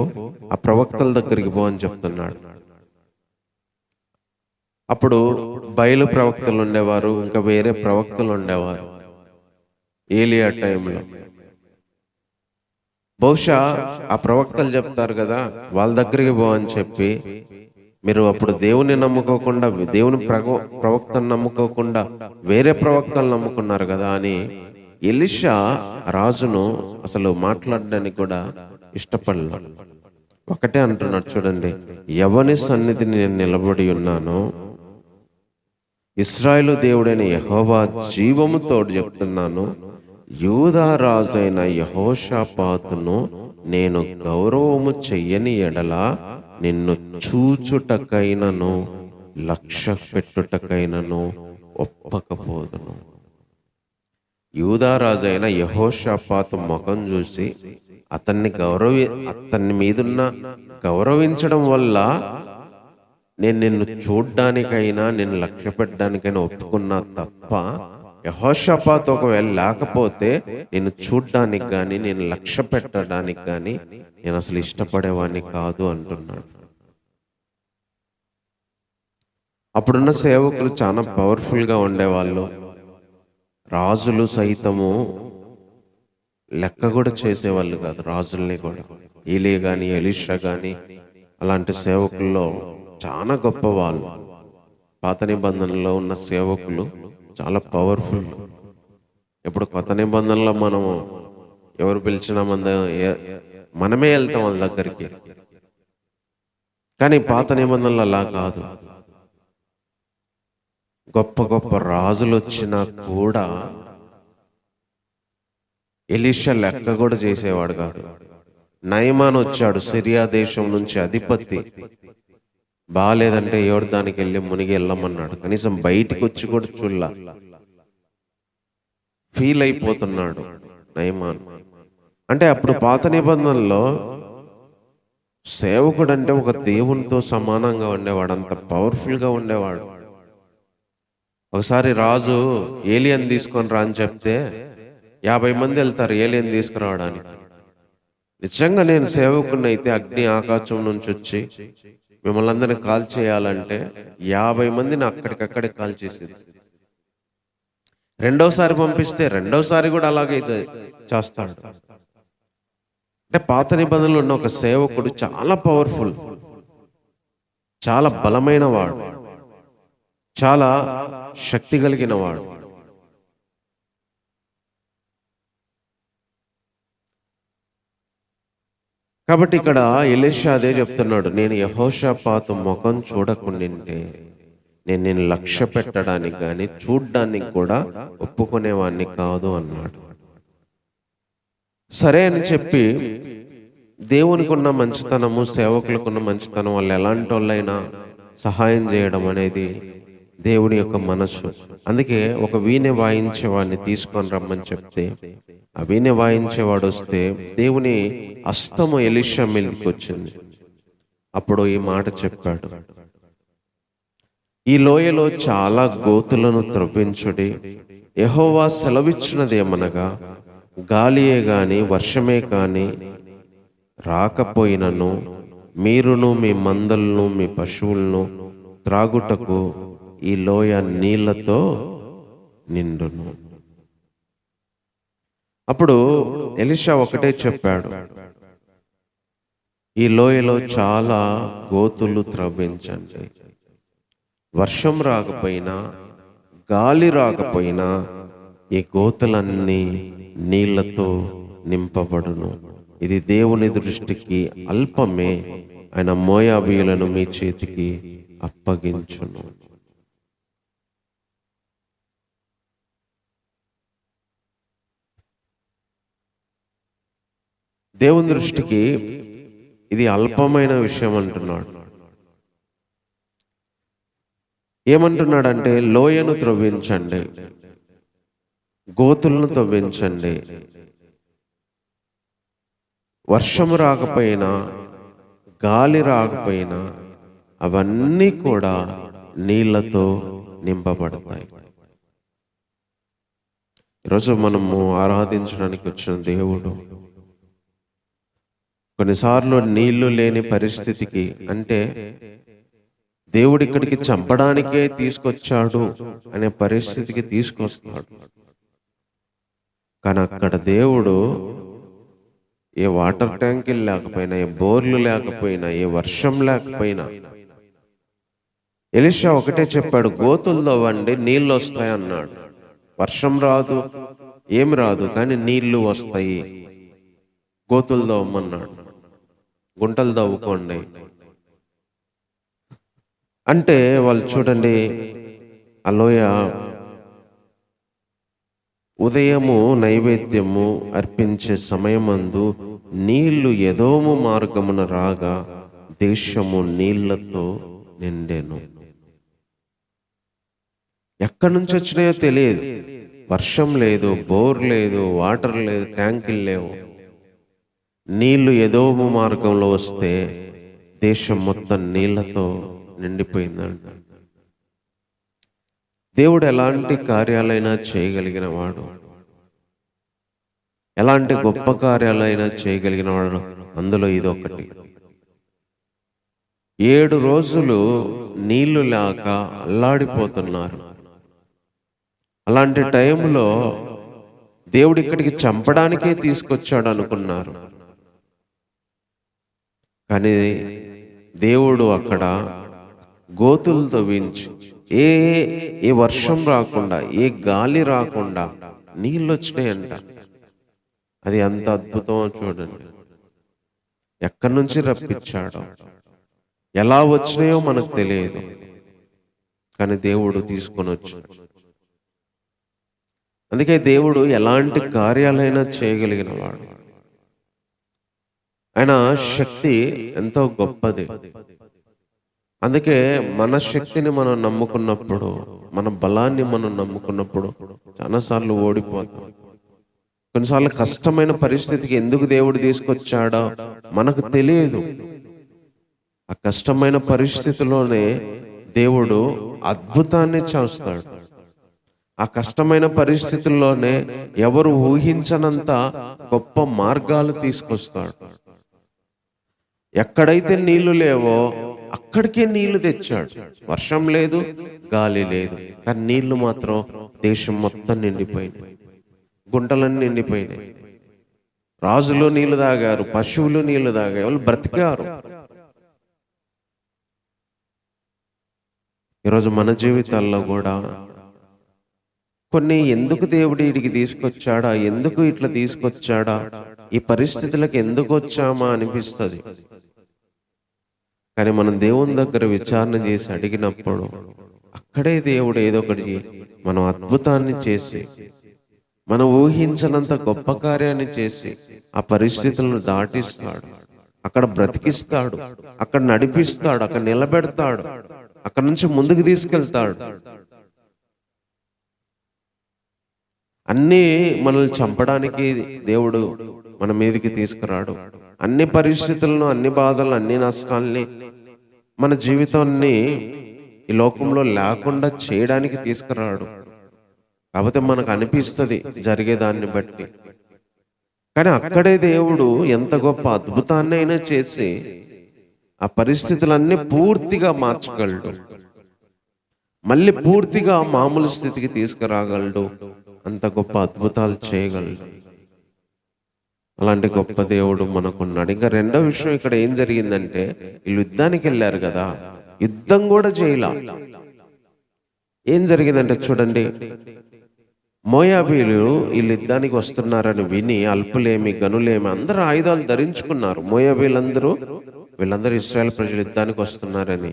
ఆ ప్రవక్తల దగ్గరికి పో అని చెప్తున్నాడు. అప్పుడు బయలు ప్రవక్తలు ఉండేవారు, ఇంకా వేరే ప్రవక్తలు ఉండేవారు ఏలియా టైంలో. బహుశా ఆ ప్రవక్తలు చెప్తారు కదా, వాళ్ళ దగ్గరికి పో అని చెప్పి, మీరు అప్పుడు దేవుని నమ్ముకోకుండా, దేవుని ప్రవక్తను నమ్ముకోకుండా వేరే ప్రవక్తలు నమ్ముకున్నారు కదా అని ఎలీషా రాజును అసలు మాట్లాడడానికి కూడా ఇష్టపడలేదు. ఒకటే అంటున్నాడు, చూడండి, ఎవని సన్నిధిని నేను నిలబడి ఉన్నానో, ఇశ్రాయేలు దేవుడైన యెహోవా జీవముతో చెప్తున్నాను, యూదా రాజైన యెహోషాపాతును నేను గౌరవము చెయ్యని ఎడల నిన్ను చూచుటకైనను లక్ష్య పెట్టుటకైనను ఒప్పకపోదును. యూదా రాజు అయిన యెహోషాపాతు ముఖం చూసి అతన్ని మీదున్న గౌరవించడం వల్ల నేను నిన్ను చూడ్డానికైనా నిన్ను లక్ష్య పెట్టడానికైనా ఒప్పుకున్నా తప్ప, యెహోషాపాతు ఒకవేళ లేకపోతే నిన్ను చూడ్డానికి కానీ నేను లక్ష్య పెట్టడానికి కానీ నేను అసలు ఇష్టపడేవాడిని కాదు అంటున్నాడు. అప్పుడున్న సేవకులు చాలా పవర్ఫుల్గా ఉండేవాళ్ళు. రాజులు సైతము లెక్క కూడా చేసేవాళ్ళు కాదు, రాజుల్ని కూడా. ఈలీ కానీ ఎలీషా కానీ అలాంటి సేవకుల్లో చాలా గొప్పవాళ్ళు. పాత నిబంధనలో ఉన్న సేవకులు చాలా పవర్ఫుల్. ఇప్పుడు కొత్త నిబంధనలో మనము ఎవరు పిలిచినా మనమే వెళ్తాం వాళ్ళ దగ్గరికి. కానీ పాత నిబంధనలు అలా కాదు. గొప్ప గొప్ప రాజులు వచ్చినా కూడా ఎలీషా లెక్క కూడా చేసేవాడు కాదు. నయమాన్ వచ్చాడు, సిరియా దేశం నుంచి అధిపతి. బాగాలేదంటే యోర్దానికి వెళ్ళి మునిగి వెళ్ళమన్నాడు. కనీసం బయటికి వచ్చి కూడా చూడలా. ఫీల్ అయిపోతున్నాడు నయమాన్. అంటే అప్పుడు పాత నిబంధనలో సేవకుడు అంటే ఒక దేవునితో సమానంగా ఉండేవాడు, అంత పవర్ఫుల్గా ఉండేవాడు. ఒకసారి రాజు ఏలియన్ తీసుకొని రా అని చెప్తే 50 మంది వెళ్తారు ఏలియన్ తీసుకురావడానికి. నిజంగా నేను సేవకుడిని అయితే అగ్ని ఆకాశం నుంచి వచ్చి మిమ్మల్ని అందరినీ కాల్ చేయాలంటే 50 మందిని అక్కడికక్కడే కాల్ చేసేది. రెండోసారి పంపిస్తే రెండోసారి కూడా అలాగే చేస్తాడు. అంటే పాత నిబంధనలు ఉన్న ఒక సేవకుడు చాలా పవర్ఫుల్, చాలా బలమైన వాడు, చాలా శక్తి కలిగిన వాడు. కాబట్టి ఇక్కడ ఎలీషా అదే చెప్తున్నాడు, నేను యెహోషాపాతు ముఖం చూడకుండింటే నేను నిన్ను లక్ష్య పెట్టడానికి కానీ చూడ్డానికి కూడా ఒప్పుకునేవాడిని కాదు అన్నాడు. సరే అని చెప్పి దేవునికి ఉన్న మంచితనము, సేవకులకున్న మంచితనం, వాళ్ళు ఎలాంటి వాళ్ళైనా సహాయం చేయడం అనేది దేవుని యొక్క మనస్సు. అందుకే ఒక వీణె వాయించేవాడిని తీసుకొని రమ్మని చెప్తే ఆ వీణె వాయించేవాడు వస్తే దేవుని హస్తము ఎలీషా మీదకి వచ్చింది. అప్పుడు ఈ మాట చెప్పాడు, ఈ లోయలో చాలా గోతులను త్రవ్వించుడి. యెహోవా సెలవిచ్చినదేమనగా గాలియే గాని వర్షమే కాని రాకపోయినను మీరును మీ మందలను మీ పశువులను త్రాగుటకు ఈ లోయ నీళ్లతో నిండును. అప్పుడు ఎలీషా ఒకటే చెప్పాడు, ఈ లోయలో చాలా గోతులు త్రవ్వించండి. వర్షం రాకపోయినా గాలి రాకపోయినా ఈ గోతులన్నీ నీళ్లతో నింపబడును. ఇది దేవుని దృష్టికి అల్పమే, ఆయన మోయాబీయులను మీ చేతికి అప్పగించును. దేవుని దృష్టికి ఇది అల్పమైన విషయం అంటున్నాడు. ఏమంటున్నాడంటే లోయను త్రవ్వించండి, గోతులను త్రవ్వించండి. వర్షం రాకపోయినా గాలి రాకపోయినా అవన్నీ కూడా నీళ్లతో నింపబడతాయి. ఈరోజు మనము ఆరాధించడానికి వచ్చిన దేవుడు కొన్నిసార్లు నీళ్లు లేని పరిస్థితికి, అంటే దేవుడు ఇక్కడికి చంపడానికే తీసుకొచ్చాడు అనే పరిస్థితికి తీసుకొస్తాడు. కానీ అక్కడ దేవుడు ఏ వాటర్ ట్యాంకులు లేకపోయినా, ఏ బోర్లు లేకపోయినా, ఏ వర్షం లేకపోయినా ఎలీషా ఒకటే చెప్పాడు, గోతులు తవ్వండి నీళ్ళు వస్తాయి అన్నాడు. వర్షం రాదు, ఏమి రాదు, కానీ నీళ్లు వస్తాయి. గోతులు తవ్వమన్నాడు, గుంటలు తవ్వుకోండి అంటే వాళ్ళు చూడండి, ఆ లోయ ఉదయము నైవేద్యము అర్పించే సమయమందు నీళ్లు ఎదోము మార్గమున రాగా దేశము నీళ్లతో నిండెను. ఎక్కడి నుంచి వచ్చినాయో తెలియదు, వర్షం లేదు, బోర్ లేదు, వాటర్ లేదు, ట్యాంకులు లేవు. నీళ్లు ఎదోము మార్గంలో వస్తే దేశం మొత్తం నీళ్లతో నిండిపోయిందంట. దేవుడు ఎలాంటి కార్యాలైనా చేయగలిగిన వాడు, ఎలాంటి గొప్ప కార్యాలైనా చేయగలిగిన వాడు. అందులో ఇదొకటి. 7 రోజులు నీళ్లు లేక అల్లాడిపోతున్నారు. అలాంటి టైంలో దేవుడు ఇక్కడికి చంపడానికే తీసుకొచ్చాడు అనుకున్నారు. కానీ దేవుడు అక్కడ గోతులు తవ్వించి ఏ వర్షం రాకుండా, ఏ గాలి రాకుండా నీళ్ళు వచ్చినాయంట. అది ఎంత అద్భుతమో చూడండి. ఎక్కడి నుంచి రప్పించాడో, ఎలా వచ్చినాయో మనకు తెలియదు, కానీ దేవుడు తీసుకొని వచ్చాడు. అందుకే దేవుడు ఎలాంటి కార్యాలైనా చేయగలిగిన వాడు. ఆయన శక్తి ఎంతో గొప్పది. అందుకే మన శక్తిని మనం నమ్ముకున్నప్పుడు, మన బలాన్ని మనం నమ్ముకున్నప్పుడు చాలాసార్లు ఓడిపోతాం. కొన్నిసార్లు కష్టమైన పరిస్థితికి ఎందుకు దేవుడు తీసుకొచ్చాడో మనకు తెలియదు. ఆ కష్టమైన పరిస్థితిలోనే దేవుడు అద్భుతాన్ని చేస్తాడు. ఆ కష్టమైన పరిస్థితుల్లోనే ఎవరు ఊహించనంత గొప్ప మార్గాలు తీసుకొస్తాడు. ఎక్కడైతే నీళ్లు లేవో అక్కడికే నీళ్లు తెచ్చాడు. వర్షం లేదు, గాలి లేదు, కానీ నీళ్లు మాత్రం దేశం మొత్తం నిండిపోయినాయి. గుంటలన్నీ నిండిపోయినాయి. రాజులు నీళ్లు తాగారు, పశువులు నీళ్లు తాగారు, వాళ్ళు బ్రతికారు. ఈరోజు మన జీవితాల్లో కూడా కొన్ని ఎందుకు దేవుడు వీడికి తీసుకొచ్చాడా, ఎందుకు ఇట్లా తీసుకొచ్చాడా, ఈ పరిస్థితులకు ఎందుకు వచ్చామా అనిపిస్తుంది. కానీ మనం దేవుని దగ్గర విచారణ చేసి అడిగినప్పుడు అక్కడే దేవుడు ఏదో ఒకటి మనం అద్భుతాన్ని చేసి, మనం ఊహించనంత గొప్ప కార్యాన్ని చేసి ఆ పరిస్థితులను దాటిస్తాడు. అక్కడ బ్రతికిస్తాడు, అక్కడ నడిపిస్తాడు, అక్కడ నిలబెడతాడు, అక్కడ నుంచి ముందుకు తీసుకెళ్తాడు. అన్నీ మనల్ని చంపడానికి దేవుడు మన మీదకి తీసుకురాడు. అన్ని పరిస్థితులను, అన్ని బాధలను, అన్ని నష్టాలని, మన జీవితాన్ని ఈ లోకంలో లేకుండా చేయడానికి తీసుకురాడు. కాకపోతే మనకు అనిపిస్తుంది జరిగేదాన్ని బట్టి. కానీ అక్కడే దేవుడు ఎంత గొప్ప అద్భుతాన్ని అయినా చేసి ఆ పరిస్థితులన్నీ పూర్తిగా మార్చగలడు, మళ్ళీ పూర్తిగా మామూలు స్థితికి తీసుకురాగలడు. అంత గొప్ప అద్భుతాలు చేయగలడు. అలాంటి గొప్ప దేవుడు మనకున్నాడు. ఇంకా రెండో విషయం ఇక్కడ ఏం జరిగిందంటే, వీళ్ళు యుద్ధానికి వెళ్ళారు కదా, యుద్ధం కూడా చేయలా. ఏం జరిగిందంటే చూడండి, మోయాబీలు వీళ్ళు యుద్ధానికి వస్తున్నారని విని అల్పులేమి, గనులేమి అందరూ ఆయుధాలు ధరించుకున్నారు. వీళ్ళందరూ ఇశ్రాయేల్ ప్రజలు యుద్ధానికి వస్తున్నారని.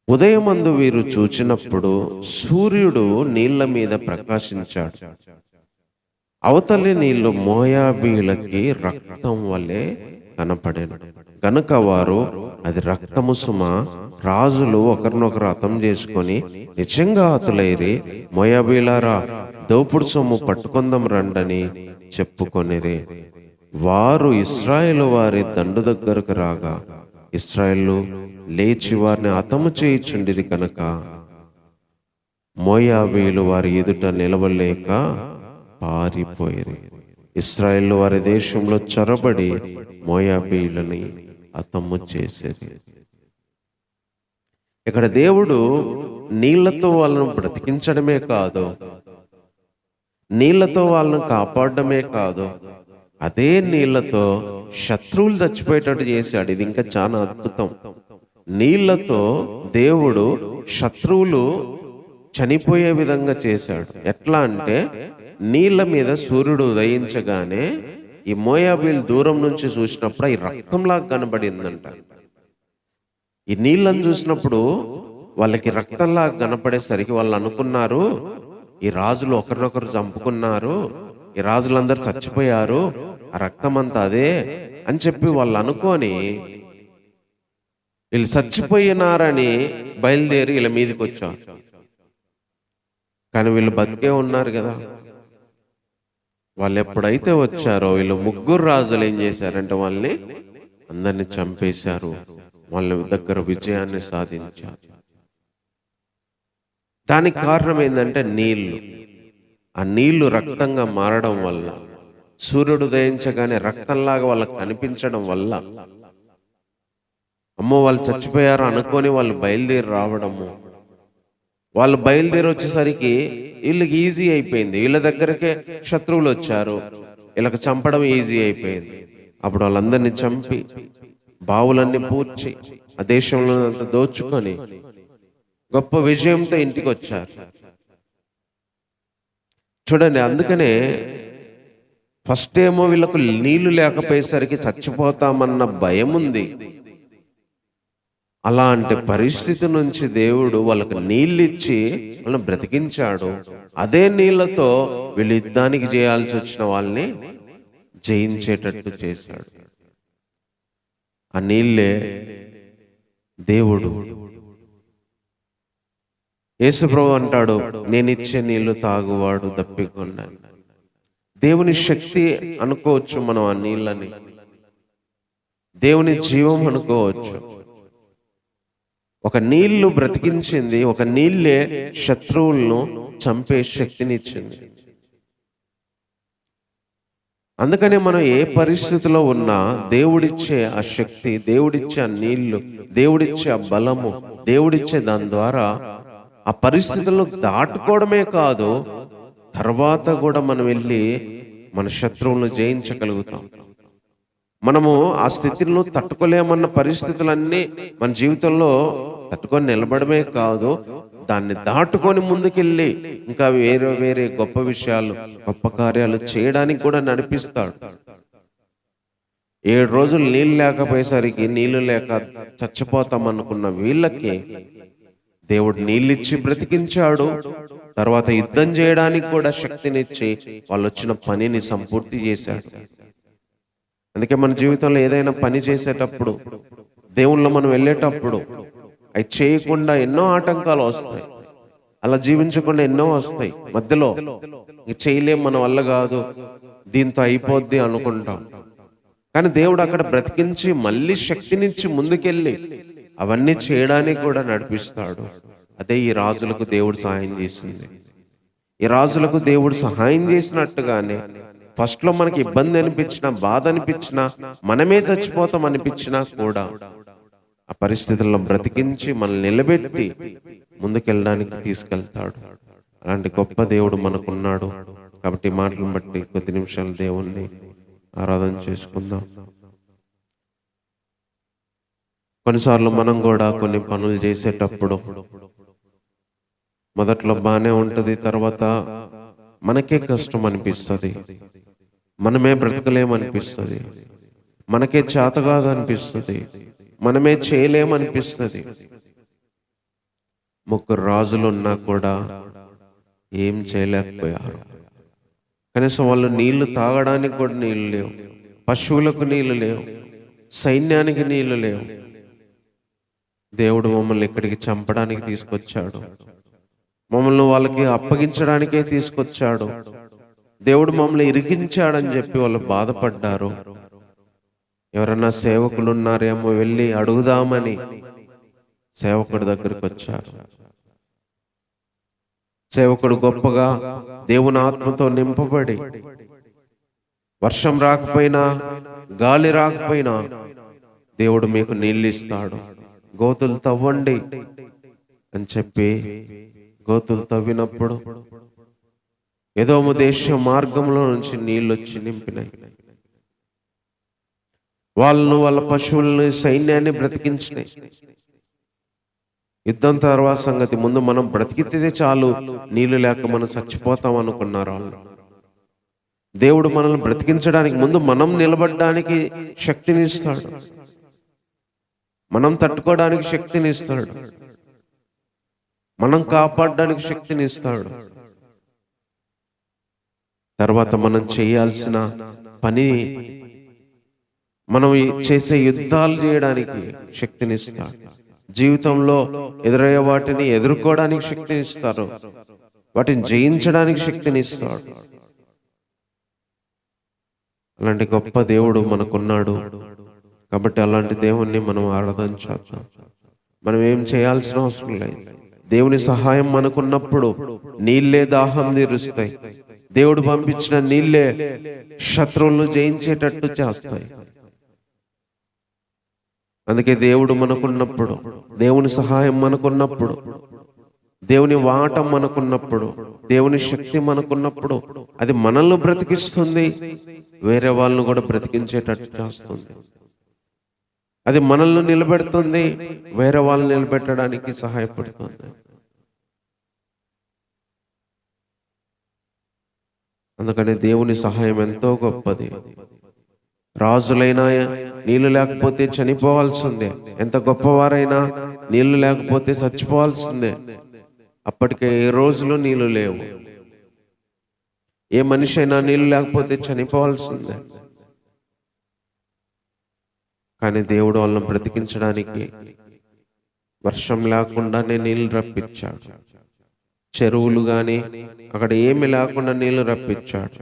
ఉదయమందు వీరు చూచినప్పుడు సూర్యుడు నీళ్ల మీద ప్రకాశించాడు. అవతలి నీళ్లు మోయాబీలకి రక్తం వలె కనపడేను. గనుక వారు అది రక్తము సుమ, రాజులు ఒకరినొకరు హతం చేసుకొని నిజంగా హతులైరి, మోయాబీలారా దోపుడు సొమ్ము పట్టుకొందాం రండని చెప్పుకొనిరి. వారు ఇశ్రాయేలు వారి దండు దగ్గరకు రాగా ఇశ్రాయేలు లేచి వారిని హతము చేయుచుండిరి కనుక మోయాబీలు వారి ఎదుట నిలవలేక పారిపోయిరి. ఇశ్రాయేలు వారి దేశంలో చొరబడి మోయాబీలని హతము చేసేది. ఇక్కడ దేవుడు నీళ్లతో వాళ్ళను బ్రతికించడమే కాదు, నీళ్లతో వాళ్ళను కాపాడమే కాదు, అదే నీళ్లతో శత్రువులు చచ్చిపోయేటట్టు చేశాడు. ఇది ఇంకా చాలా అద్భుతం. నీళ్లతో దేవుడు శత్రువులు చనిపోయే విధంగా చేశాడు. ఎట్లా అంటే, నీళ్ల మీద సూర్యుడు ఉదయించగానే ఈ మోయాబీలు దూరం నుంచి చూసినప్పుడు ఈ రక్తంలాగా కనబడిందంట. ఈ నీళ్ళని చూసినప్పుడు వాళ్ళకి రక్తంలాగా కనపడేసరికి వాళ్ళు అనుకున్నారు, ఈ రాజులు ఒకరినొకరు చంపుకున్నారు, ఈ రాజులందరూ చచ్చిపోయారు, ఆ రక్తం అంతా అదే అని చెప్పి వాళ్ళు అనుకొని వీళ్ళు చచ్చిపోయినారని బయలుదేరి వీళ్ళ మీదకి వచ్చారు. కానీ వీళ్ళు బతికే ఉన్నారు కదా. వాళ్ళు ఎప్పుడైతే వచ్చారో వీళ్ళు ముగ్గురు రాజులు ఏం చేశారంటే వాళ్ళని అందరిని చంపేశారు, వాళ్ళ దగ్గర విజయాన్ని సాధించారు. దానికి కారణం ఏంటంటే నీళ్లు. ఆ నీళ్లు రక్తంగా మారడం వల్ల, సూర్యుడు ఉదయించగానే రక్తంలాగా వాళ్ళకి కనిపించడం వల్ల, అమ్మో వాళ్ళు చచ్చిపోయారు అనుకొని వాళ్ళు బయలుదేరి రావడము, వాళ్ళు బయలుదేరి వచ్చేసరికి వీళ్ళకి ఈజీ అయిపోయింది. వీళ్ళ దగ్గరకే శత్రువులు వచ్చారు, వీళ్ళకి చంపడం ఈజీ అయిపోయింది. అప్పుడు వాళ్ళందరినీ చంపి బావులన్నీ పూడ్చి ఆ దేశంలో అంతా దోచుకొని గొప్ప విజయంతో ఇంటికి వచ్చారు. చూడండి, అందుకనే ఫస్ట్ ఏమో వీళ్ళకు నీళ్లు లేకపోయేసరికి చచ్చిపోతామన్న భయం ఉంది. అలాంటి పరిస్థితి నుంచి దేవుడు వాళ్ళకు నీళ్ళు ఇచ్చి వాళ్ళని బ్రతికించాడు. అదే నీళ్లతో వీళ్ళు యుద్ధానికి చేయాల్సి వచ్చిన వాళ్ళని జయించేటట్టు చేశాడు. ఆ నీళ్ళే దేవుడు. యేసుప్రభు అంటాడు, నేనిచ్చే నీళ్లు తాగువాడు దప్పికొండ. దేవుని శక్తి అనుకోవచ్చు మనం ఆ నీళ్ళని, దేవుని జీవం అనుకోవచ్చు. ఒక నీళ్లు బ్రతికించింది, ఒక నీళ్ళే శత్రువులను చంపే శక్తినిచ్చింది. అందుకనే మనం ఏ పరిస్థితిలో ఉన్నా దేవుడిచ్చే ఆ శక్తి, దేవుడిచ్చే ఆ నీళ్లు, దేవుడిచ్చే ఆ బలము, దేవుడిచ్చే దాని ద్వారా ఆ పరిస్థితులను దాటుకోవడమే కాదు, తర్వాత కూడా మనం వెళ్ళి మన శత్రువులను జయించగలుగుతాం. మనము ఆ స్థితిలో తట్టుకోలేమన్న పరిస్థితులన్నీ మన జీవితంలో తట్టుకొని నిలబడమే కాదు, దాన్ని దాటుకొని ముందుకెళ్ళి ఇంకా వేరే వేరే గొప్ప విషయాలు, గొప్ప కార్యాలు చేయడానికి కూడా నడిపిస్తాడు. 7 రోజులు నీళ్ళు లేకపోయేసరికి నీళ్లు లేక చచ్చిపోతాం అనుకున్న వీళ్ళకి దేవుడు నీళ్ళిచ్చి బ్రతికించాడు. తర్వాత యుద్ధం చేయడానికి కూడా శక్తినిచ్చి వాళ్ళు వచ్చిన పనిని సంపూర్తి చేశాడు. అందుకే మన జీవితంలో ఏదైనా పని చేసేటప్పుడు, దేవుళ్ళో మనం వెళ్ళేటప్పుడు అవి చేయకుండా ఎన్నో ఆటంకాలు వస్తాయి. అలా జీవించకుండా ఎన్నో వస్తాయి. మధ్యలో చేయలేం, మన వల్ల కాదు, దీంతో అయిపోద్ది అనుకుంటాం. కానీ దేవుడు అక్కడ బ్రతికించి మళ్ళీ శక్తినిచ్చి ముందుకెళ్ళి అవన్నీ చేయడానికి కూడా నడిపిస్తాడు. అదే ఈ రాజులకు దేవుడు సహాయం చేసింది. ఈ రాజులకు దేవుడు సహాయం చేసినట్టుగానే ఫస్ట్ లో మనకి ఇబ్బంది అనిపించినా, బాధ అనిపించినా, మనమే చచ్చిపోతాం అనిపించినా కూడా ఆ పరిస్థితుల్లో బ్రతికించి మనల్ని నిలబెట్టి ముందుకెళ్ళడానికి తీసుకెళ్తాడు. అలాంటి గొప్ప దేవుడు మనకున్నాడు. కాబట్టి మాటలను బట్టి కొద్ది నిమిషాలు దేవుణ్ణి ఆరాధన చేసుకుందాం. కొన్నిసార్లు మనం కూడా కొన్ని పనులు చేసేటప్పుడు మొదట్లో బాగానే ఉంటుంది, తర్వాత మనకే కష్టం అనిపిస్తుంది, మనమే బ్రతకలేమనిపిస్తుంది, మనకే చేత కాదు అనిపిస్తుంది, మనమే చేయలేమనిపిస్తుంది. 3 రాజులు ఉన్నా కూడా ఏం చేయలేకపోయారు. కనీసం వాళ్ళు నీళ్లు తాగడానికి కూడా నీళ్లు లేవు, పశువులకు నీళ్లు లేవు, సైన్యానికి నీళ్లు లేవు. దేవుడు మమ్మల్ని ఇక్కడికి చంపడానికి తీసుకొచ్చాడు, మమ్మల్ని వాళ్ళకి అప్పగించడానికే తీసుకొచ్చాడు. దేవుడు మమ్మల్ని ఇరికించాడని చెప్పి వాళ్ళు బాధపడ్డారు. ఎవరన్నా సేవకులు ఉన్నారేమో వెళ్ళి అడుగుదామని సేవకుడి దగ్గరికి వచ్చారు. సేవకుడు గొప్పగా దేవుని ఆత్మతో నింపబడి, వర్షం రాకపోయినా, గాలి రాకపోయినా దేవుడు మీకు నీళ్ళు ఇస్తాడు, గోతులు తవ్వండి అని చెప్పి గోతులు తవ్వినప్పుడు ఎదోము దేశ మార్గంలో నుంచి నీళ్ళు వచ్చి నింపినాయి. వాళ్ళను, వాళ్ళ పశువులను, సైన్యాన్ని బ్రతికించినాయి. యుద్ధం తర్వాత సంగతి, ముందు మనం బ్రతికితే చాలు, నీళ్లు లేక మనం చచ్చిపోతాం అనుకున్నారు వాళ్ళు. దేవుడు మనల్ని బ్రతికించడానికి ముందు మనం నిలబడడానికి శక్తిని ఇస్తాడు, మనం తట్టుకోవడానికి శక్తిని ఇస్తాడు, మనం కాపాడడానికి శక్తిని ఇస్తాడు. తర్వాత మనం చేయాల్సిన పని, మనం చేసే యుద్ధాలు చేయడానికి శక్తిని ఇస్తాడు. జీవితంలో ఎదురయ్యే వాటిని ఎదుర్కోవడానికి శక్తిని ఇస్తారు. వాటిని జయించడానికి శక్తిని ఇస్తాడు. అలాంటి గొప్ప దేవుడు మనకున్నాడు. కాబట్టి అలాంటి దేవుణ్ణి మనం ఆరాధన చేద్దాం. మనం ఏం చేయాల్సిన అవసరం లేదు. దేవుని సహాయం మనకున్నప్పుడు నీళ్ళే దాహం తీరుస్తాయి. దేవుడు పంపించిన నీళ్ళే శత్రువులను జయించేటట్టు చేస్తాయి. అందుకే దేవుడు మనకున్నప్పుడు, దేవుని సహాయం మనకున్నప్పుడు, దేవుని వాటం మనకున్నప్పుడు, దేవుని శక్తి మనకున్నప్పుడు అది మనల్ని బ్రతికిస్తుంది, వేరే వాళ్ళను కూడా బ్రతికించేటట్టు చేస్తుంది. అది మనల్ని నిలబెడుతుంది, వేరే వాళ్ళని నిలబెట్టడానికి సహాయపడుతుంది. అందుకని దేవుని సహాయం ఎంతో గొప్పది. రాజులైనా నీళ్లు లేకపోతే చనిపోవాల్సిందే. ఎంత గొప్పవారైనా నీళ్లు లేకపోతే చచ్చిపోవాల్సిందే. అప్పటికే ఏ రోజులు నీళ్లు లేవు. ఏ మనిషి అయినా నీళ్లు లేకపోతే చనిపోవాల్సిందే. కానీ దేవుడు వాళ్ళని బ్రతికించడానికి వర్షం లేకుండానే నీళ్లు రప్పించాడు. చెరువులు గాని అక్కడ ఏమి లేకుండా నీళ్లు రప్పించాడు.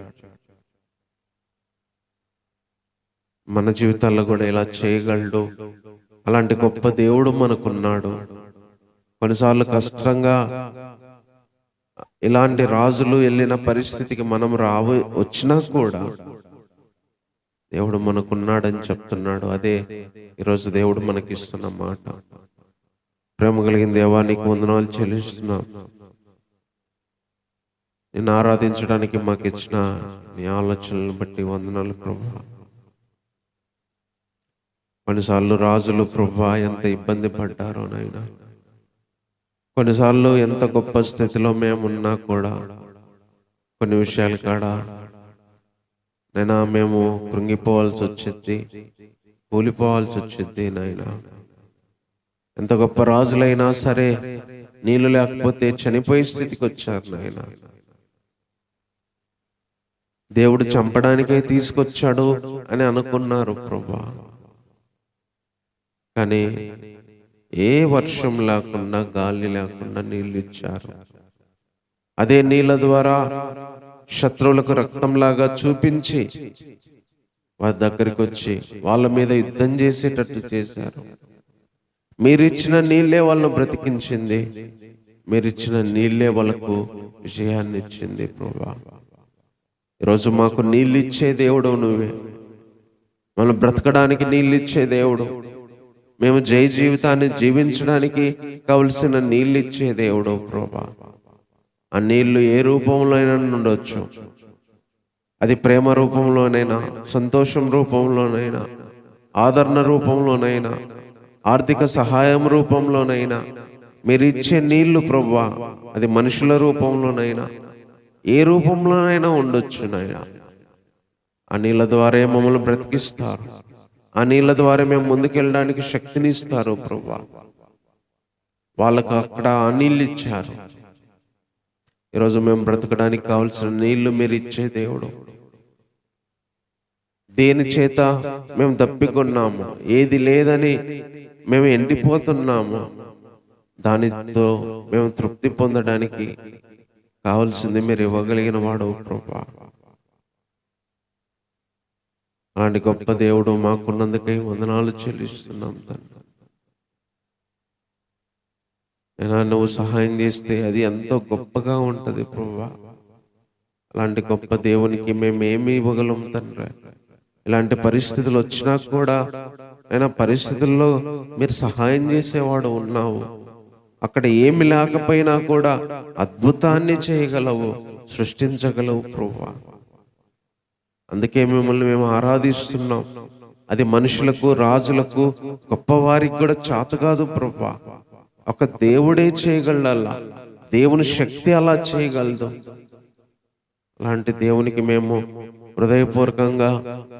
మన జీవితాల్లో కూడా ఇలా చేయగలడు. అలాంటి గొప్ప దేవుడు మనకున్నాడు. కొన్నిసార్లు కష్టంగా ఇలాంటి రాజులు వెళ్ళిన పరిస్థితికి మనం వచ్చినా కూడా దేవుడు మనకున్నాడని చెప్తున్నాడు. అదే ఈరోజు దేవుడు మనకిస్తున్న మాట. ప్రేమ కలిగిన దేవా, నీకు వందనాలు చెల్లిస్తున్నాం. నిన్ను ఆరాధించడానికి మాకు ఇచ్చిన నీ ఆలోచనలను బట్టి వందనాలు ప్రభువా. కొన్నిసార్లు రాజులు ప్రభువా ఎంత ఇబ్బంది పడ్డారో నాయనా. కొన్నిసార్లు ఎంత గొప్ప స్థితిలో మేమున్నా కూడా కొన్ని విషయాల కాడ నైనా మేము కృంగిపోవాల్సి వచ్చింది, కూలిపోవాల్సి వచ్చింది నాయనా. ఎంత గొప్ప రాజులైనా సరే నీళ్ళు లేకపోతే చనిపోయే స్థితికి వచ్చారు నాయనా. దేవుడు చంపడానికే తీసుకొచ్చాడు అని అనుకున్నారు ప్రభువా. కానీ ఏ వర్షం లేకుండా, గాలి లేకుండా నీళ్ళు ఇచ్చారు. అదే నీళ్ళ ద్వారా శత్రువులకు రక్తంలాగా చూపించి వారి దగ్గరికి వచ్చి వాళ్ళ మీద యుద్ధం చేసేటట్టు చేశారు. మీరిచ్చిన నీళ్ళే వాళ్ళను బ్రతికించింది. మీరిచ్చిన నీళ్ళే వాళ్ళకు విజయాన్ని ఇచ్చింది ప్రభువా. ఈరోజు మాకు నీళ్ళు ఇచ్చే దేవుడు నువ్వే. మనం బ్రతకడానికి నీళ్ళు ఇచ్చే దేవుడు. మేము జయ జీవితాన్ని జీవించడానికి కావలసిన నీళ్ళు ఇచ్చే దేవుడు ప్రభువా. ఆ నీళ్లు ఏ రూపంలో అయినా ఉండొచ్చు. అది ప్రేమ రూపంలోనైనా, సంతోషం రూపంలోనైనా, ఆదరణ రూపంలోనైనా, ఆర్థిక సహాయం రూపంలోనైనా, మీరు ఇచ్చే నీళ్లు ప్రభువా అది మనుషుల రూపంలోనైనా, ఏ రూపంలోనైనా ఉండొచ్చు నాయనా. ఆ నీళ్ళ ద్వారా మమ్మల్ని బ్రతికిస్తారు. ఆ నీళ్ళ ద్వారా మేము ముందుకెళ్ళడానికి శక్తిని ఇస్తారు ప్రభువా. వాళ్ళకు అక్కడ ఆ నీళ్ళు ఇచ్చారు. ఈరోజు మేము బ్రతకడానికి కావాల్సిన నీళ్లు మీరు ఇచ్చే దేవుడు. దేని చేత మేము తప్పికొన్నాము, ఏది లేదని మేము ఎండిపోతున్నాము, దానితో మేము తృప్తి పొందడానికి కావాల్సింది మీరు ఇవ్వగలిగిన వాడు ప్రభువా. అలాంటి గొప్ప దేవుడు మాకున్నందుకై వందనాలు చెల్లిస్తున్నాం తండ్రి. నువ్వు సహాయం చేస్తే అది ఎంతో గొప్పగా ఉంటుంది ప్రభువా. అలాంటి గొప్ప దేవునికి మేము ఏమి ఇవ్వగలం తండ్రి? ఇలాంటి పరిస్థితులు వచ్చినా కూడా పరిస్థితుల్లో మీరు సహాయం చేసేవాడు ఉన్నావు. అక్కడ ఏమి లేకపోయినా కూడా అద్భుతాన్ని చేయగలవు, సృష్టించగలవు ప్రభువా. అందుకే మిమ్మల్ని మేము ఆరాధిస్తున్నాం. అది మనుషులకు, రాజులకు, గొప్పవారికి కూడా చేత కాదు ప్రభువా. ఒక దేవుడే చేయగలలా. దేవుని శక్తి అలా చేయగలదు. అలాంటి దేవునికి మేము హృదయపూర్వకంగా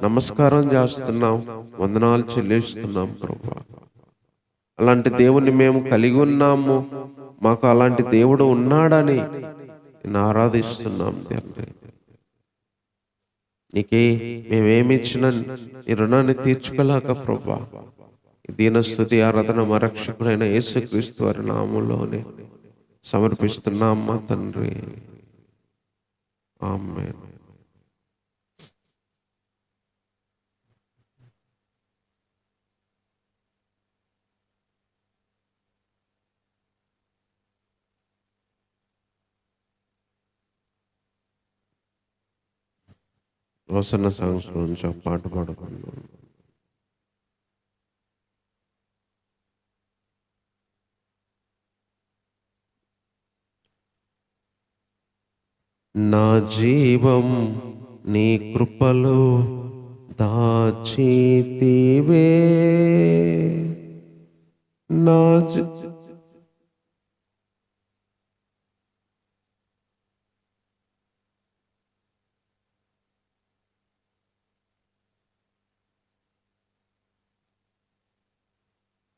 నమస్కారం చేస్తున్నాం, వందనాలు చెల్లిస్తున్నాం ప్రభువా. అలాంటి దేవుని మేము కలిగి ఉన్నాము. మాకు అలాంటి దేవుడు ఉన్నాడని నేను ఆరాధిస్తున్నాం తండ్రి. నీకే మేమేమిచ్చినా నీ రుణాన్ని తీర్చుకోలేక ప్రభువా. దీన స్తుతి ఆరాధన మా రక్షకుడైన యేసుక్రీస్తు వారి నామములోనే సమర్పిస్తున్నాం మా తండ్రి. ఆమేన్. వసన సాంగ్స్ నుంచి ఒక పాట పాడుకున్నాం. నా జీవం నీ కృపలో దాచితివే, నా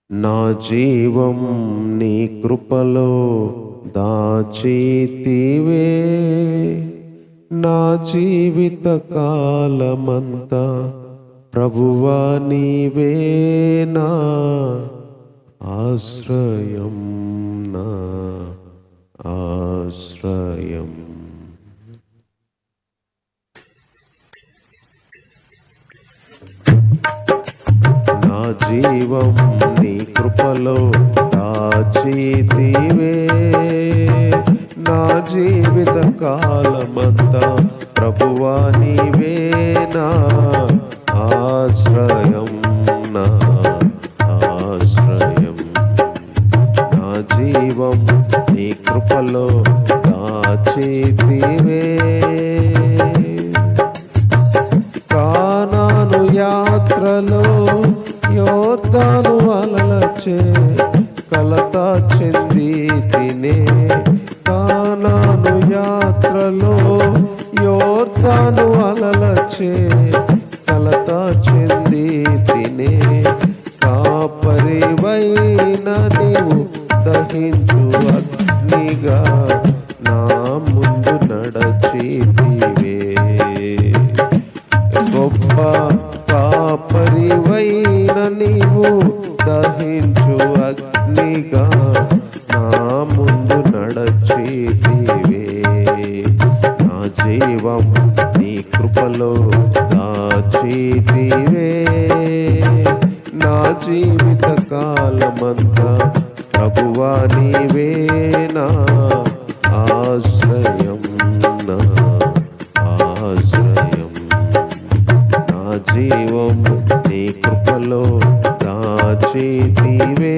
నా జీవం నీ కృపలో దాచితివే, నా జీవిత కాలమంతా ప్రభువా నీవే నా ఆశ్రయం, నా ఆశ్రయం. నా జీవం నీ కృపలో దాచితివే, నా జీవిత కాలమంతా ప్రభువా నీవే నా ఆశ్రయం, నా ఆశ్రయం. నా జీవం నీ కృపలో దాచితివే, కానాను యాత్రలో యోర్దాను అలలచే కలత చెంది తినే, కానాను యాత్రలో యోర్దాను అలలచే కలత చెంది తినే, కాపరివైన నీవు దహించు అగ్నిగా నా ముందు నడచితివే, గొప్ప కాపరివైన నీవు దహించు అగ్నిగా నా ముందు నడచితివే. నా జీవం నీ కృపలో దాచితివే, నా జీవిత కాలమంతా ప్రభువా నీవే నా ఆశ్రయం, నా ఆశ్రయం. నా జీవం నీ కృపలో దాచితివే,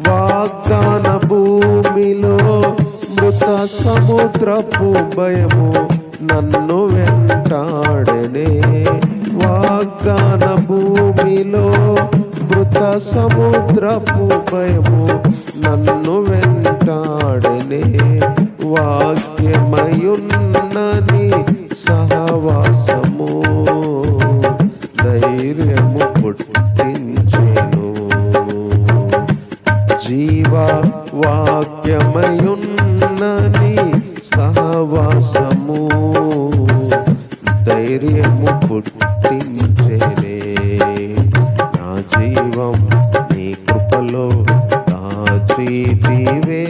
వాగ్దాన భూమిలో మృత సముద్రపు భయము నన్ను వెంటాడనే, వాగ్దాన భూమిలో మృత సముద్రపు భయము నన్ను వెంటాడనే, వాక్యమయున్న నీ సహవాసము ధైర్యము పుట్టించెను, జీవ వాక్యమయున్న నీ సహవాసము ధైర్యము పుట్టించెనే. నా జీవం నీ కృపలో దాచితివే,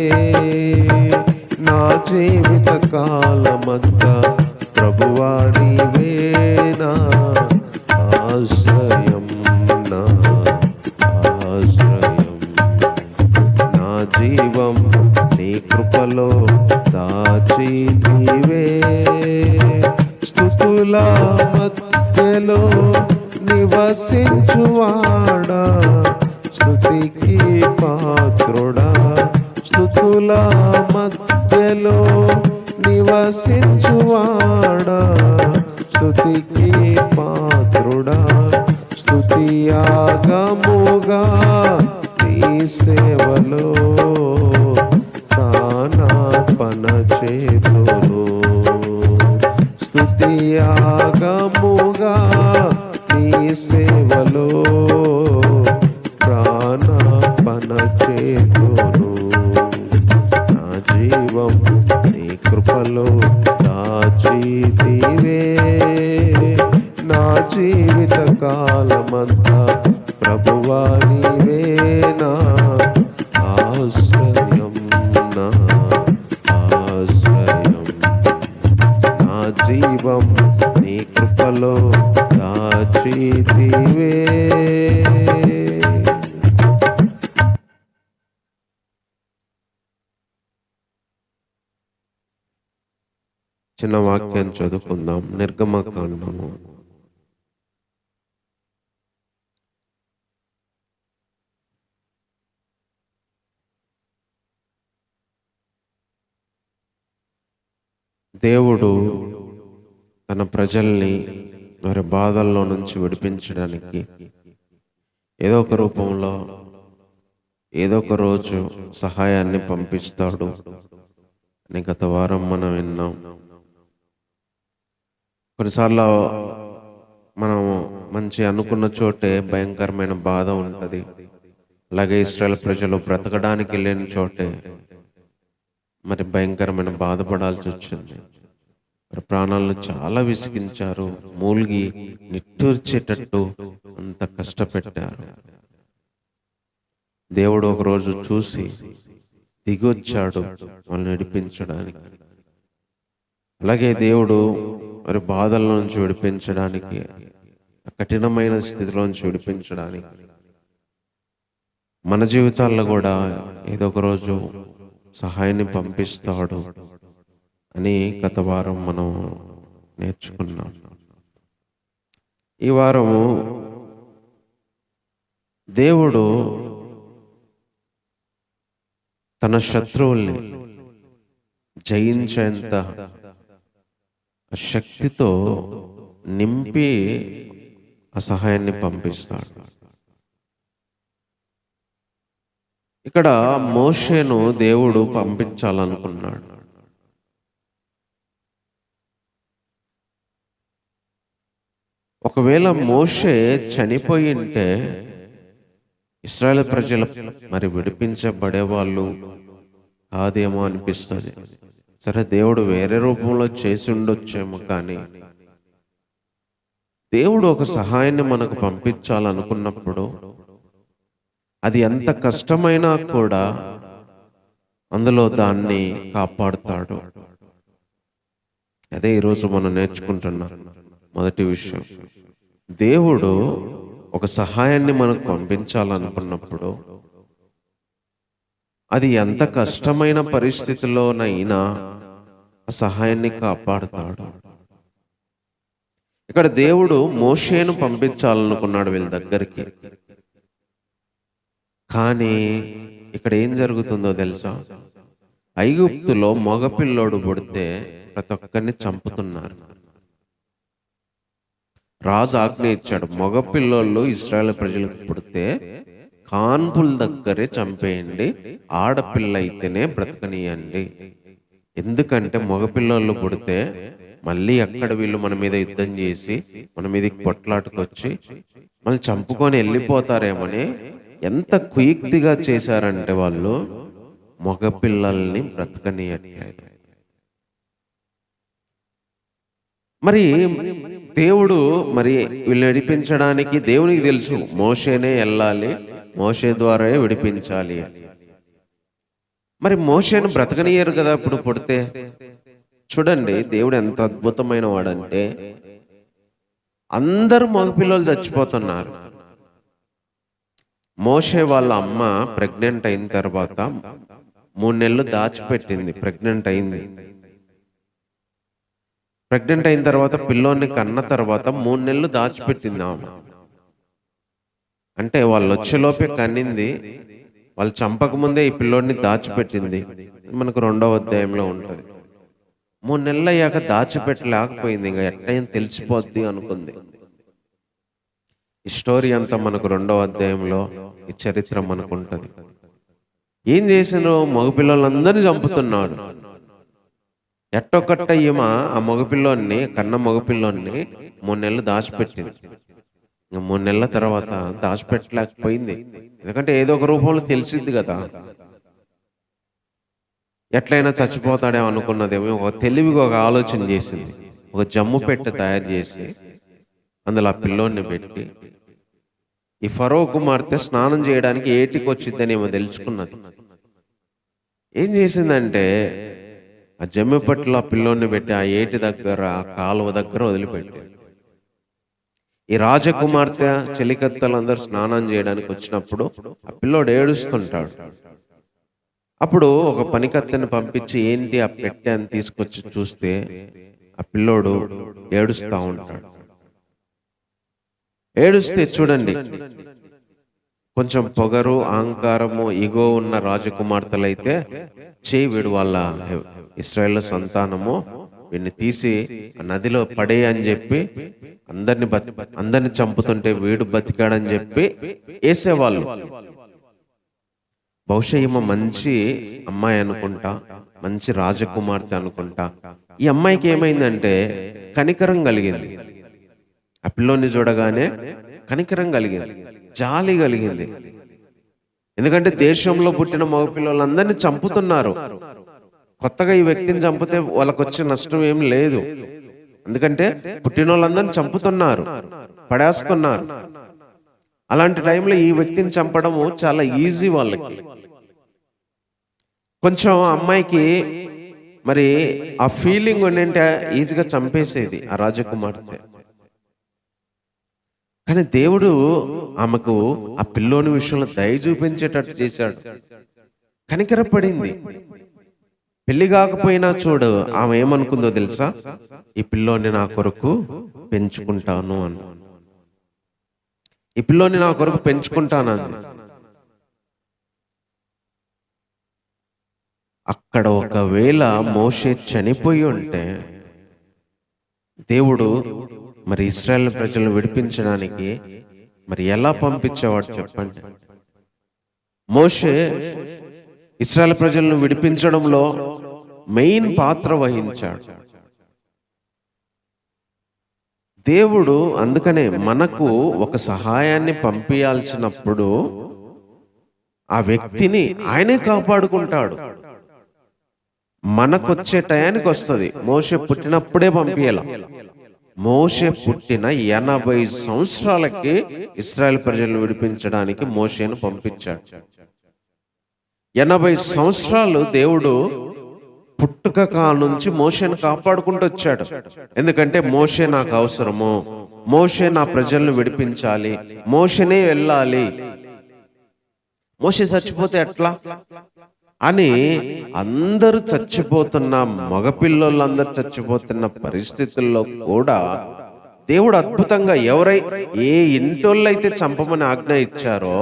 నా జీవిత కాలమంతా ప్రభువా నీవే నా ఆశ్రయం, నా ఆశ్రయం. నా జీవం నీ కృపలో దాచితివే, స్తుతుల మధ్యలో నివసించువాడా, స్తుతికి పాత్రుడా, స్తుతుల మధ్యలో నివసించువాడా, స్తుతికి పాత్రుడా, స్తుతియాగముగా నీ సేవలో ప్రాణార్పణ చేతును, స్తుతియాగముగా నీ సేవలో ప్రాణార్పణ చేతును. నా జీవం నీ కృపలో దాచితివే, నా జీవిత కాలమంతా ప్రభువా నీవే నా చిన్న వాక్యం చదువుకుందాం. నిర్గమకాండము 'దేవుడు తన ప్రజల్ని వారి బాధల్లో నుంచి విడిపించడానికి ఏదో ఒక రూపంలో ఏదో ఒక రోజు సహాయాన్ని పంపిస్తాడు అని గత వారం మనం విన్నాం. కొన్నిసార్లు మనం మంచి అనుకున్న చోటే భయంకరమైన బాధ ఉంటుంది. అలాగే ఇశ్రాయేల్ ప్రజలు బ్రతకడానికి వెళ్ళిన చోటే మరి భయంకరమైన బాధపడాల్సి వచ్చింది. మరి ప్రాణాలను చాలా విసిగించారు, మూలిగి నిట్టూర్చేటట్టు అంత కష్టపెట్టారు. దేవుడు ఒకరోజు చూసి దిగొచ్చాడు వాళ్ళని నడిపించడానికి. అలాగే దేవుడు మరి బాధల నుంచి విడిపించడానికి, కఠినమైన స్థితిలోంచి విడిపించడానికి మన జీవితాల్లో కూడా ఏదో ఒక రోజు సహాయాన్ని పంపిస్తాడు అని గత వారం మనం నేర్చుకున్నాం. ఈ వారము దేవుడు తన శత్రువుల్ని జయించేంత శక్తితో నింపి ఆ సహాయాన్ని పంపిస్తాడు. ఇక్కడ మోషేను దేవుడు పంపించాలనుకున్నాడు. ఒకవేళ మోషే చనిపోయి ఉంటే ఇశ్రాయేల్ ప్రజలు మరి విడిపించబడే వాళ్ళు కాదేమో అనిపిస్తుంది. సరే, దేవుడు వేరే రూపంలో చేసి ఉండొచ్చేమో, కానీ దేవుడు ఒక సహాయాన్ని మనకు పంపించాలనుకున్నప్పుడు అది ఎంత కష్టమైనా కూడా అందులో దాన్ని కాపాడుతాడు. అదే ఈరోజు మనం నేర్చుకుంటున్న మొదటి విషయం. దేవుడు ఒక సహాయాన్ని మనకు పంపించాలనుకున్నప్పుడు అది ఎంత కష్టమైన పరిస్థితుల్లోనైనా ఆ సహాయాన్ని కాపాడుతాడు. ఇక్కడ దేవుడు మోషేను పంపించాలనుకున్నాడు వీళ్ళ దగ్గరికి. కానీ ఇక్కడ ఏం జరుగుతుందో తెలుసా? ఐగుప్తులో మగపిల్లోడు పుడితే ప్రతి ఒక్కరిని చంపుతున్నారు. రాజు ఆజ్ఞ ఇచ్చాడు, మగపిల్లోళ్ళు ఇశ్రాయేల్ ప్రజలకు పుడితే కాన్పుల దగ్గరే చంపేయండి, ఆడపిల్ల అయితేనే బ్రతకనియండి. ఎందుకంటే మగపిల్లోళ్ళు పుడితే మళ్ళీ అక్కడ వీళ్ళు మన మీద యుద్ధం చేసి మన మీదకి పొట్లాటుకొచ్చి మళ్ళీ చంపుకొని వెళ్ళిపోతారేమని ఎంత కుయుక్తిగా చేశారంటే వాళ్ళు మగపిల్లల్ని బ్రతకనియట్లేదు. మరి దేవుడు మరి వీళ్ళు నడిపించడానికి దేవునికి తెలుసు మోషేనే వెళ్ళాలి, మోషే ద్వారా విడిపించాలి. మరి మోషేను బ్రతకనియరు కదా ఇప్పుడు పుడితే. చూడండి దేవుడు ఎంత అద్భుతమైన వాడంటే అందరూ మగపిల్లలు చచ్చిపోతున్నారు. మోషే వాళ్ళ అమ్మ ప్రెగ్నెంట్ అయిన తర్వాత 3 నెలలు దాచిపెట్టింది. ప్రెగ్నెంట్ అయింది. ప్రెగ్నెంట్ అయిన తర్వాత పిల్లోని కన్న తర్వాత 3 నెలలు దాచిపెట్టింది ఆమె. అంటే వాళ్ళు వచ్చేలోపే కన్నింది, వాళ్ళు చంపకముందే ఈ పిల్లోడిని దాచిపెట్టింది. మనకు 2వ అధ్యాయంలో ఉంటుంది. 3 నెలలు అయ్యాక దాచిపెట్టలేకపోయింది, ఇంకా ఎట్టయినా తెలిసిపోద్ది అనుకుంది. ఈ స్టోరీ అంతా మనకు 2వ అధ్యాయంలో ఈ చరిత్ర మనకు ఉంటుంది. ఏం చేసినో మగపిల్లలందరినీ చంపుతున్నాడు. ఎట్టొక్కట్ట ఈమె ఆ మగపిల్లోని కన్న మగపిల్లోని 3 నెలలు దాచిపెట్టింది. ఇంకా 3 నెలల తర్వాత దాచిపెట్టలేకపోయింది, ఎందుకంటే ఏదో ఒక రూపంలో తెలిసింది కదా. ఎట్లయినా చచ్చిపోతాడేమో అనుకున్నదేమో, ఒక తెలివిగా ఒక ఆలోచన చేసింది. ఒక జమ్ము పెట్టె తయారు చేసి అందులో ఆ పిల్లోని పెట్టి ఈ ఫరో కుమార్తె స్నానం చేయడానికి ఏటికి వచ్చిందని ఏమో తెలుసుకున్నది. ఏం చేసిందంటే ఆ జమ్మి పట్ల ఆ పిల్లోని పెట్టి ఆ ఏటి దగ్గర ఆ కాలువ దగ్గర వదిలిపెట్టి ఈ రాజకుమార్తె చెలికత్తలందరూ స్నానం చేయడానికి వచ్చినప్పుడు ఆ పిల్లోడు ఏడుస్తుంటాడు. అప్పుడు ఒక పనికత్తెని పంపించి ఏంటి ఆ పెట్టె అని తీసుకొచ్చి చూస్తే ఆ పిల్లోడు ఏడుస్తా ఉంటాడు. ఏడుస్తే చూడండి, కొంచెం పొగరు, అహంకారము, ఇగో ఉన్న రాజకుమార్తెలైతే వీడు వాళ్ళ ఇశ్రాయేలు సంతానము, వీడిని తీసి నదిలో పడే అని చెప్పి అందరిని చంపుతుంటే వీడు బతికాడని చెప్పి వేసేవాళ్ళు. బహుశా ఈమె మంచి అమ్మాయి అనుకుంటా, మంచి రాజకుమార్తె అనుకుంటా. ఈ అమ్మాయికి ఏమైందంటే కనికరం కలిగింది. ఆ పిల్లోని చూడగానే కనికరం కలిగింది, జాలి కలిగింది. ఎందుకంటే దేశంలో పుట్టిన మగపిల్లలందరినీ చంపుతున్నారు. కొత్తగా ఈ వ్యక్తిని చంపితే వాళ్ళకు వచ్చే నష్టం ఏం లేదు. ఎందుకంటే పుట్టిన వాళ్ళందరినీ చంపుతున్నారు, పడేస్తున్నారు. అలాంటి టైంలో ఈ వ్యక్తిని చంపడము చాలా ఈజీ వాళ్ళకి. కొంచెం అమ్మాయికి మరి ఆ ఫీలింగ్ ఏంటంటే ఈజీగా చంపేసేది ఆ రాజకుమార్తె. కానీ దేవుడు ఆమెకు ఆ పిల్లోని విషయంలో దయ చూపించేటట్టు చేశాడు. కనికరపడింది. పెళ్లి కాకపోయినా చూడు ఆమె ఏమనుకుందో తెలుసా, ఈ పిల్లోని నా కొరకు పెంచుకుంటాను అని. ఈ పిల్లోని నా కొరకు పెంచుకుంటానని. అక్కడ ఒకవేళ మోషే చనిపోయి ఉంటే దేవుడు మరి ఇశ్రాయేలు ప్రజలను విడిపించడానికి మరి ఎలా పంపించేవాడు చెప్పండి. మోషే ఇశ్రాయేలు ప్రజలను విడిపించడంలో మెయిన్ పాత్ర వహించాడు దేవుడు. అందుకనే మనకు ఒక సహాయాన్ని పంపించాల్సినప్పుడు ఆ వ్యక్తిని ఆయనే కాపాడుకుంటాడు. మనకొచ్చే టయానికి వస్తుంది. మోషే పుట్టినప్పుడే పంపించాల. మోషే పుట్టిన 80 సంవత్సరాలకి ఇశ్రాయేలు ప్రజలను విడిపించడానికి మోషేను పంపించాడు. 80 సంవత్సరాలు దేవుడు పుట్టుక నుంచి మోషేను కాపాడుకుంటూ వచ్చాడు. ఎందుకంటే మోషే నాకు అవసరము, మోషే నా ప్రజలను విడిపించాలి, మోషేనే వెళ్ళాలి. మోషే చచ్చిపోతే ఎట్లా అని అందరూ చచ్చిపోతున్న, మగపిల్లలందరూ చచ్చిపోతున్న పరిస్థితుల్లో కూడా దేవుడు అద్భుతంగా ఏ ఇంటోళ్ళైతే చంపమని ఆజ్ఞ ఇచ్చారో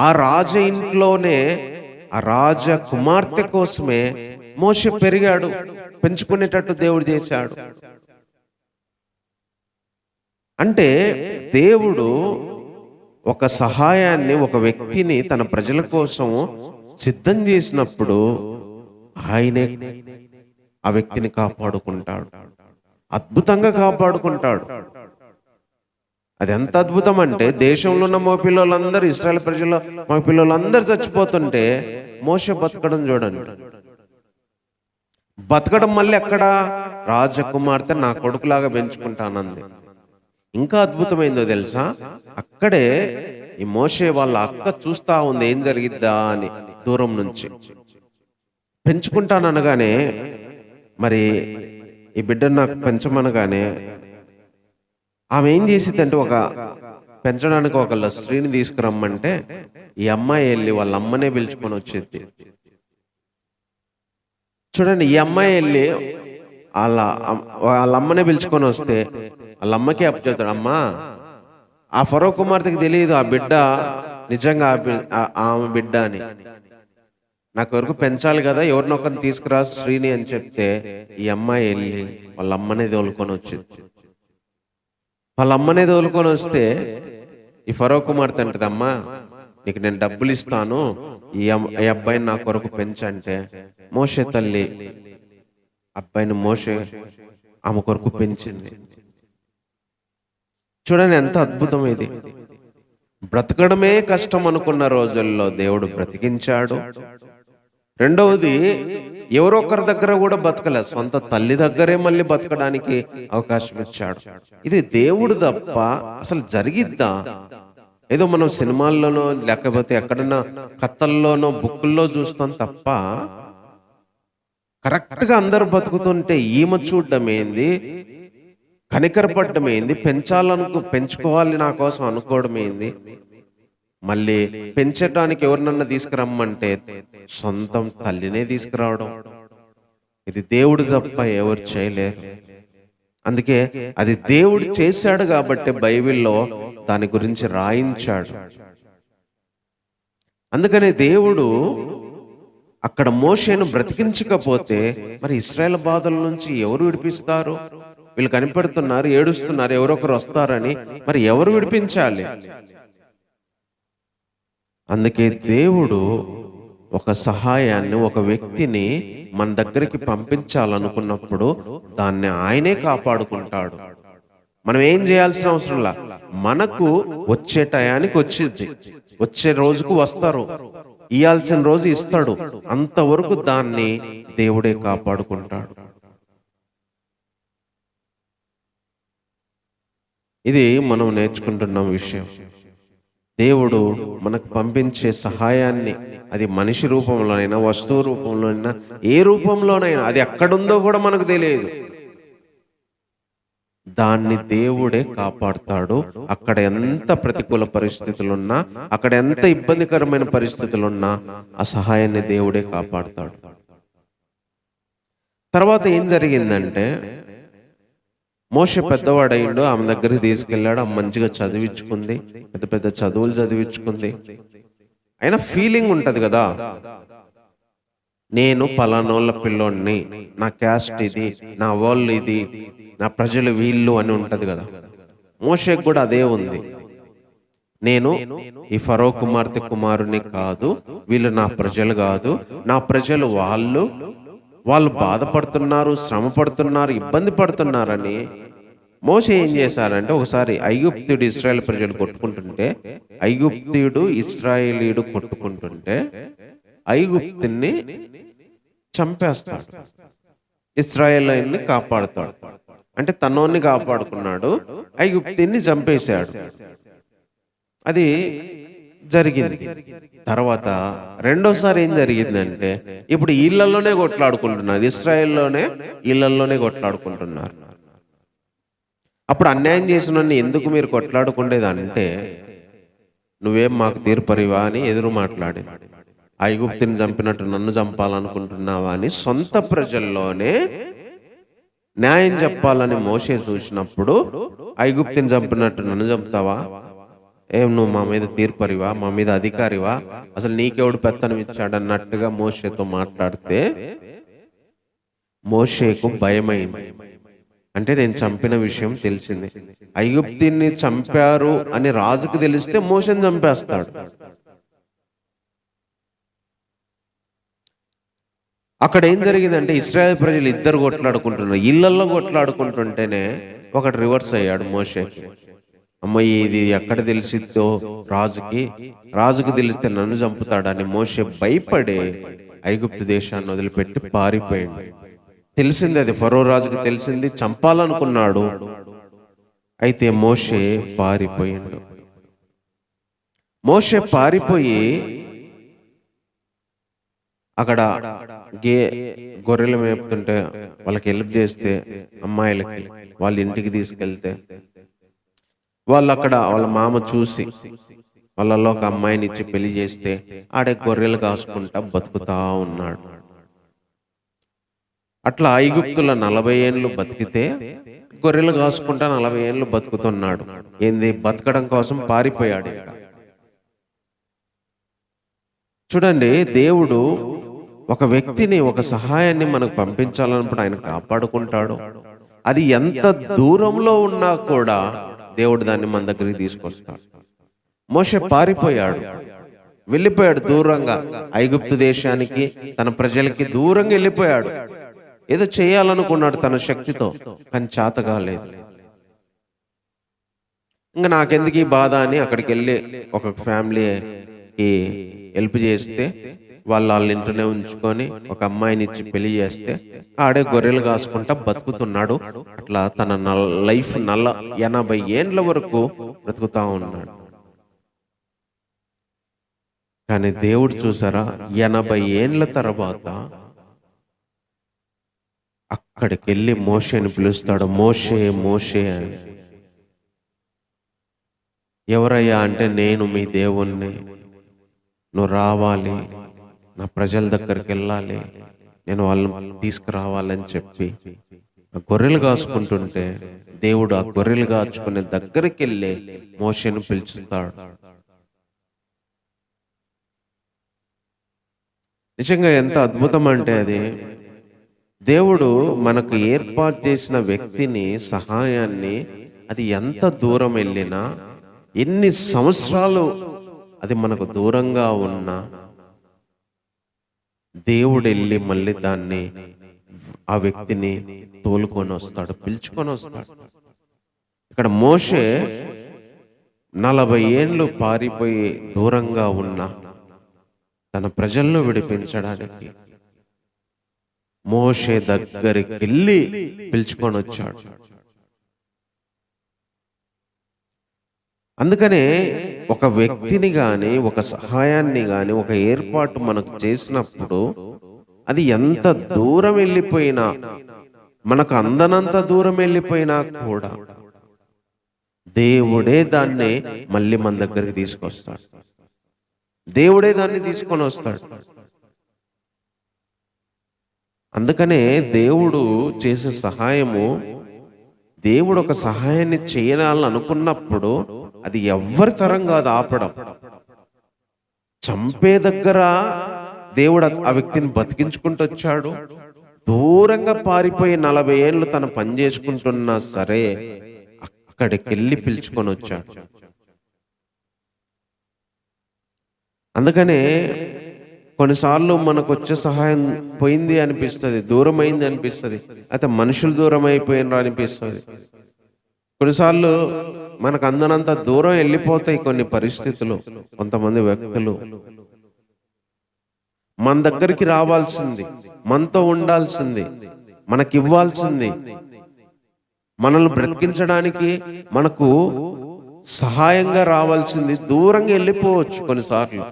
ఆ రాజ ఇంట్లోనే ఆ రాజ కుమార్తె కోసమే మోషే పెరిగాడు, పెంచుకునేటట్టు దేవుడు చేశాడు. అంటే దేవుడు ఒక సహాయాన్ని, ఒక వ్యక్తిని తన ప్రజల కోసం సిద్ధం చేసినప్పుడు ఆయనే ఆ వ్యక్తిని కాపాడుకుంటాడు, అద్భుతంగా కాపాడుకుంటాడు. అది ఎంత అద్భుతం అంటే దేశంలో ఉన్న మగ పిల్లలందరూ, ఇశ్రాయేలు ప్రజల మగ పిల్లలందరూ చచ్చిపోతుంటే మోషే బతకడం చూడండి. బతకడం మళ్ళీ ఎక్కడ, రాజకుమార్తె నా కొడుకులాగా పెంచుకుంటానంది. ఇంకా అద్భుతమైందో తెలుసా, అక్కడే ఈ మోషే వాళ్ళ అక్క చూస్తా ఉంది ఏం జరిగిద్దా అని. దూరం నుంచి పెంచుకుంటాననగానే, మరి ఈ బిడ్డను నాకు పెంచమనగానే ఆమె ఏం చేసిద్దంటే, పెంచడానికి ఒక స్త్రీని తీసుకురమ్మంటే ఈ అమ్మాయి వెళ్ళి వాళ్ళ అమ్మనే పిలుచుకొని వచ్చేది. చూడండి, ఈ అమ్మాయి వెళ్ళి వాళ్ళ అమ్మనే పిలుచుకొని వస్తే వాళ్ళ అమ్మకి అప్పచెప్తాడు, అమ్మా ఆ ఫరో కుమార్తెకి తెలియదు ఆ బిడ్డ నిజంగా ఆమె బిడ్డ అని. నాకు వరకు పెంచాలి కదా, ఎవరినొకరిని తీసుకురా శ్రీని అని చెప్తే ఈ అమ్మాయి వెళ్ళి వాళ్ళ అమ్మనే తోలుకొని వచ్చింది. వాళ్ళ అమ్మనే తోలుకొని వస్తే ఈ ఫరో కుమార్తె అంటది, అమ్మా నీకు నేను డబ్బులు ఇస్తాను, ఈ అబ్బాయిని నా కొరకు పెంచంటే మోషే తల్లి అబ్బాయిని మోషే ఆమె కొరకు పెంచింది. చూడండి ఎంత అద్భుతం ఇది. బ్రతకడమే కష్టం అనుకున్న రోజుల్లో దేవుడు బ్రతికించాడు. రెండవది, ఎవరో ఒకరి దగ్గర కూడా బతకలేదు, సొంత తల్లి దగ్గరే మళ్ళీ బతకడానికి అవకాశం ఇచ్చాడు. ఇది దేవుడు తప్ప అసలు జరిగిద్దా? ఏదో మనం సినిమాల్లోనో లేకపోతే ఎక్కడన్నా కథల్లోనో బుక్కుల్లో చూస్తాం తప్ప కరెక్ట్ గా అందరు బతుకుతుంటే ఈమె చూడడం ఏంది, కనికరపడ్డం ఏంది, పెంచుకోవాలి నా కోసం అనుకోవడం ఏంది. మళ్ళీ పెంచడానికి ఎవరినన్నా తీసుకురమ్మంటే సొంతం తల్లినే తీసుకురావడం, ఇది దేవుడు తప్ప ఎవరు చేయలేరు. అందుకే అది దేవుడు చేశాడు కాబట్టి బైబిల్లో దాని గురించి రాయించాడు. అందుకనే దేవుడు అక్కడ మోషేను బ్రతికించకపోతే మరి ఇశ్రాయేల్ బాధల నుంచి ఎవరు విడిపిస్తారు? వీళ్ళు కనిపెడుతున్నారు, ఏడుస్తున్నారు, ఎవరొకరు వస్తారని, మరి ఎవరు విడిపించాలి? అందుకే దేవుడు ఒక సహాయాన్ని, ఒక వ్యక్తిని మన దగ్గరికి పంపించాలనుకున్నప్పుడు దాన్ని ఆయనే కాపాడుకుంటాడు. మనం ఏం చేయాల్సిన అవసరంలా, మనకు వచ్చే టయానికి వచ్చింది, వచ్చే రోజుకు వస్తారు, ఇయ్యాల్సిన రోజు ఇస్తాడు, అంతవరకు దాన్ని దేవుడే కాపాడుకుంటాడు. ఇది మనం నేర్చుకుంటున్న విషయం. దేవుడు మనకు పంపించే సహాయాన్ని, అది మనిషి రూపంలోనైనా, వస్తువు రూపంలోనైనా, ఏ రూపంలోనైనా, అది ఎక్కడుందో కూడా మనకు తెలియదు, దాన్ని దేవుడే కాపాడుతాడు. అక్కడ ఎంత ప్రతికూల పరిస్థితులున్నా, అక్కడ ఎంత ఇబ్బందికరమైన పరిస్థితులున్నా ఆ సహాయాన్ని దేవుడే కాపాడుతాడు. తర్వాత ఏం జరిగిందంటే, మోషే పెద్దవాడయిండు, ఆమె దగ్గరికి తీసుకెళ్ళాడు, ఆమె మంచిగా చదివించుకుంది, పెద్ద పెద్ద చదువులు చదివించుకుంది. అయినా ఫీలింగ్ ఉంటది కదా, నేను పలానోళ్ళ పిల్లోడిని, నా క్యాస్ట్ ఇది, నా వాళ్ళు ఇది, నా ప్రజలు వీళ్ళు అని ఉంటది కదా. మోషేకు కూడా అదే ఉంది. నేను ఈ ఫరో కుమార్తె కుమారుని కాదు, వీళ్ళు నా ప్రజలు కాదు, నా ప్రజలు వాళ్ళు బాధపడుతున్నారు, శ్రమ పడుతున్నారు, ఇబ్బంది పడుతున్నారని. మోషే ఏం చేశారంటే, ఒకసారి ఐగుప్తుడు ఇశ్రాయేల్ ప్రజలు కొట్టుకుంటుంటే, ఐగుప్తుడు ఇశ్రాయేలీయుడు కొట్టుకుంటుంటే ఐగుప్తుని చంపేస్తాడు, ఇశ్రాయేలీయుల్ని కాపాడుతాడు. అంటే తనోన్ని కాపాడుకున్నాడు, ఐగుప్తుని చంపేశాడు. అది జరిగింది. తర్వాత రెండోసారి ఏం జరిగిందంటే, ఇప్పుడు ఇళ్లలోనే కొట్లాడుకుంటున్నారు, ఇశ్రాయేల్లోనే ఇళ్లలోనే కొట్లాడుకుంటున్నారు. అప్పుడు అన్యాయం చేసిన ఎందుకు మీరు కొట్లాడుకుండేది అంటే, నువ్వేం మాకు తీర్పరివా అని ఎదురు మాట్లాడి, ఐగుప్తుని చంపినట్టు నన్ను చంపాలనుకుంటున్నావా అని సొంత ప్రజల్లోనే న్యాయం చెప్పాలని మోషే చూసినప్పుడు, ఐగుప్తుని చంపినట్టు నన్ను చంపుతావా, ఏం నువ్వు మా మీద తీర్పరివా, మా మీద అధికారివా, అసలు నీకెవడు పెత్తనం ఇచ్చాడన్నట్టుగా మోషేతో మాట్లాడితే మోషేకు భయమైంది. అంటే నేను చంపిన విషయం తెలిసింది, ఐగుప్తుని చంపారు అని రాజుకు తెలిస్తే మోషేని చంపేస్తాడు. అక్కడ ఏం జరిగిందంటే, ఇశ్రాయేల్ ప్రజలు ఇద్దరు కొట్లాడుకుంటున్నారు, ఇళ్లల్లో కొట్లాడుకుంటుంటేనే ఒకటి రివర్స్ అయ్యాడు మోషేకి. అమ్మాయి ఇది ఎక్కడ తెలిసిద్దో రాజుకి తెలిస్తే నన్ను చంపుతాడని మోషే భయపడే ఐగుప్తు దేశాన్ని వదిలిపెట్టి పారిపోయింది. తెలిసింది, అది ఫరో రాజుకు తెలిసింది, చంపాలనుకున్నాడు. అయితే మోషే పారిపోయిండు. మోషే పారిపోయి అక్కడ గొర్రెలు మేపుతుంటే వాళ్ళకి హెల్ప్ చేస్తే, అమ్మాయిలకి వాళ్ళ ఇంటికి తీసుకెళ్తే, వాళ్ళు అక్కడ వాళ్ళ మామ చూసి వాళ్ళలో ఒక అమ్మాయిని ఇచ్చి పెళ్లి చేస్తే ఆడే గొర్రెలు కాసుకుంటా బతుకుతా ఉన్నాడు. అట్లా ఐగుప్తుల 40 ఏళ్ళు బతికితే గొర్రెలు కాసుకుంటా 40 ఏళ్ళు బతుకుతున్నాడు. ఏంది, బతకడం కోసం పారిపోయాడు. చూడండి, దేవుడు ఒక వ్యక్తిని, ఒక సహాయాన్ని మనకు పంపించాలన్నప్పుడు ఆయన కాపాడుకుంటాడు. అది ఎంత దూరంలో ఉన్నా కూడా దేవుడు దాన్ని మన దగ్గరికి తీసుకొస్తాడు. మోషే పారిపోయాడు, వెళ్ళిపోయాడు దూరంగా, ఐగుప్తు దేశానికి, తన ప్రజలకి దూరంగా వెళ్ళిపోయాడు. ఏదో చేయాలనుకున్నాడు తన శక్తితో, కానీ చేత కాలేదు. ఇంకా నాకెందుకు ఈ బాధ అని అక్కడికి వెళ్ళి ఒక ఫ్యామిలీకి హెల్ప్ చేస్తే, వాళ్ళ ఇంట్లోనే ఉంచుకొని ఒక అమ్మాయిని ఇచ్చి పెళ్లి చేస్తే ఆడే గొర్రెలు కాసుకుంటా బతుకుతున్నాడు. అట్లా తన లైఫ్ 80 ఏండ్ల వరకు బ్రతుకుతా ఉన్నాడు. కానీ దేవుడు చూసారా, 80 ఏండ్ల తర్వాత అక్కడికి వెళ్ళి మోషేని పిలుస్తాడు, మోషే మోషే అని. ఎవరయ్యా అంటే, నేను మీ దేవుణ్ణి, నువ్వు రావాలి, నా ప్రజల దగ్గరికి వెళ్ళాలి, నేను వాళ్ళని తీసుకురావాలని చెప్పి ఆ గొర్రెలు కాసుకుంటుంటే దేవుడు ఆ గొర్రెలు కాచుకునే దగ్గరికి వెళ్ళి మోషేను పిలుచుతాడు. నిజంగా ఎంత అద్భుతం అంటే అది, దేవుడు మనకు ఏర్పాటు చేసిన వ్యక్తిని, సహాయాన్ని, అది ఎంత దూరం వెళ్ళినా, ఎన్ని సంవత్సరాలు అది మనకు దూరంగా ఉన్నా, దేవుడు వెళ్ళి మళ్ళీ దాన్ని, ఆ వ్యక్తిని తోలుకొని వస్తాడు, పిలుచుకొని వస్తాడు. ఇక్కడ మోషే 40 ఏండ్లు పారిపోయి దూరంగా ఉన్న తన ప్రజలను విడిపించడానికి మోషే దగ్గరికి వెళ్ళి పిలుచుకొని వచ్చాడు. అందుకనే ఒక వ్యక్తిని గాని, ఒక సహాయాన్ని గాని, ఒక ఏర్పాటు మనకు చేసినప్పుడు అది ఎంత దూరం వెళ్ళిపోయినా, మనకు అందనంత దూరం వెళ్ళిపోయినా కూడా దేవుడే దాన్ని మళ్ళీ మన దగ్గరికి తీసుకొస్తాడు. దేవుడే దాన్ని తీసుకొని వస్తాడు. అందుకనే దేవుడు చేసే సహాయము, దేవుడు ఒక సహాయాన్ని చేయాలని అనుకున్నప్పుడు అది ఎవ్వరి తరం కాదు ఆపడం. చంపే దగ్గర దేవుడు ఆ వ్యక్తిని బతికించుకుంటూ వచ్చాడు. దూరంగా పారిపోయి 40 ఏళ్ళు తన పని చేసుకుంటున్నా సరే అక్కడికి వెళ్ళి పిలుచుకొని వచ్చాడు. అందుకనే కొన్నిసార్లు మనకు వచ్చే సహాయం పోయింది అనిపిస్తుంది, దూరం అయింది అనిపిస్తుంది, అయితే మనుషులు దూరం అయిపోయినారు అనిపిస్తుంది. కొన్నిసార్లు మనకు అందనంత దూరం వెళ్ళిపోతాయి కొన్ని పరిస్థితులు, కొంతమంది వ్యక్తులు. మన దగ్గరికి రావాల్సింది, మనతో ఉండాల్సింది, మనకివ్వాల్సింది, మనల్ని బ్రతికించడానికి మనకు సహాయంగా రావాల్సింది దూరంగా వెళ్ళిపోవచ్చు కొన్నిసార్లు.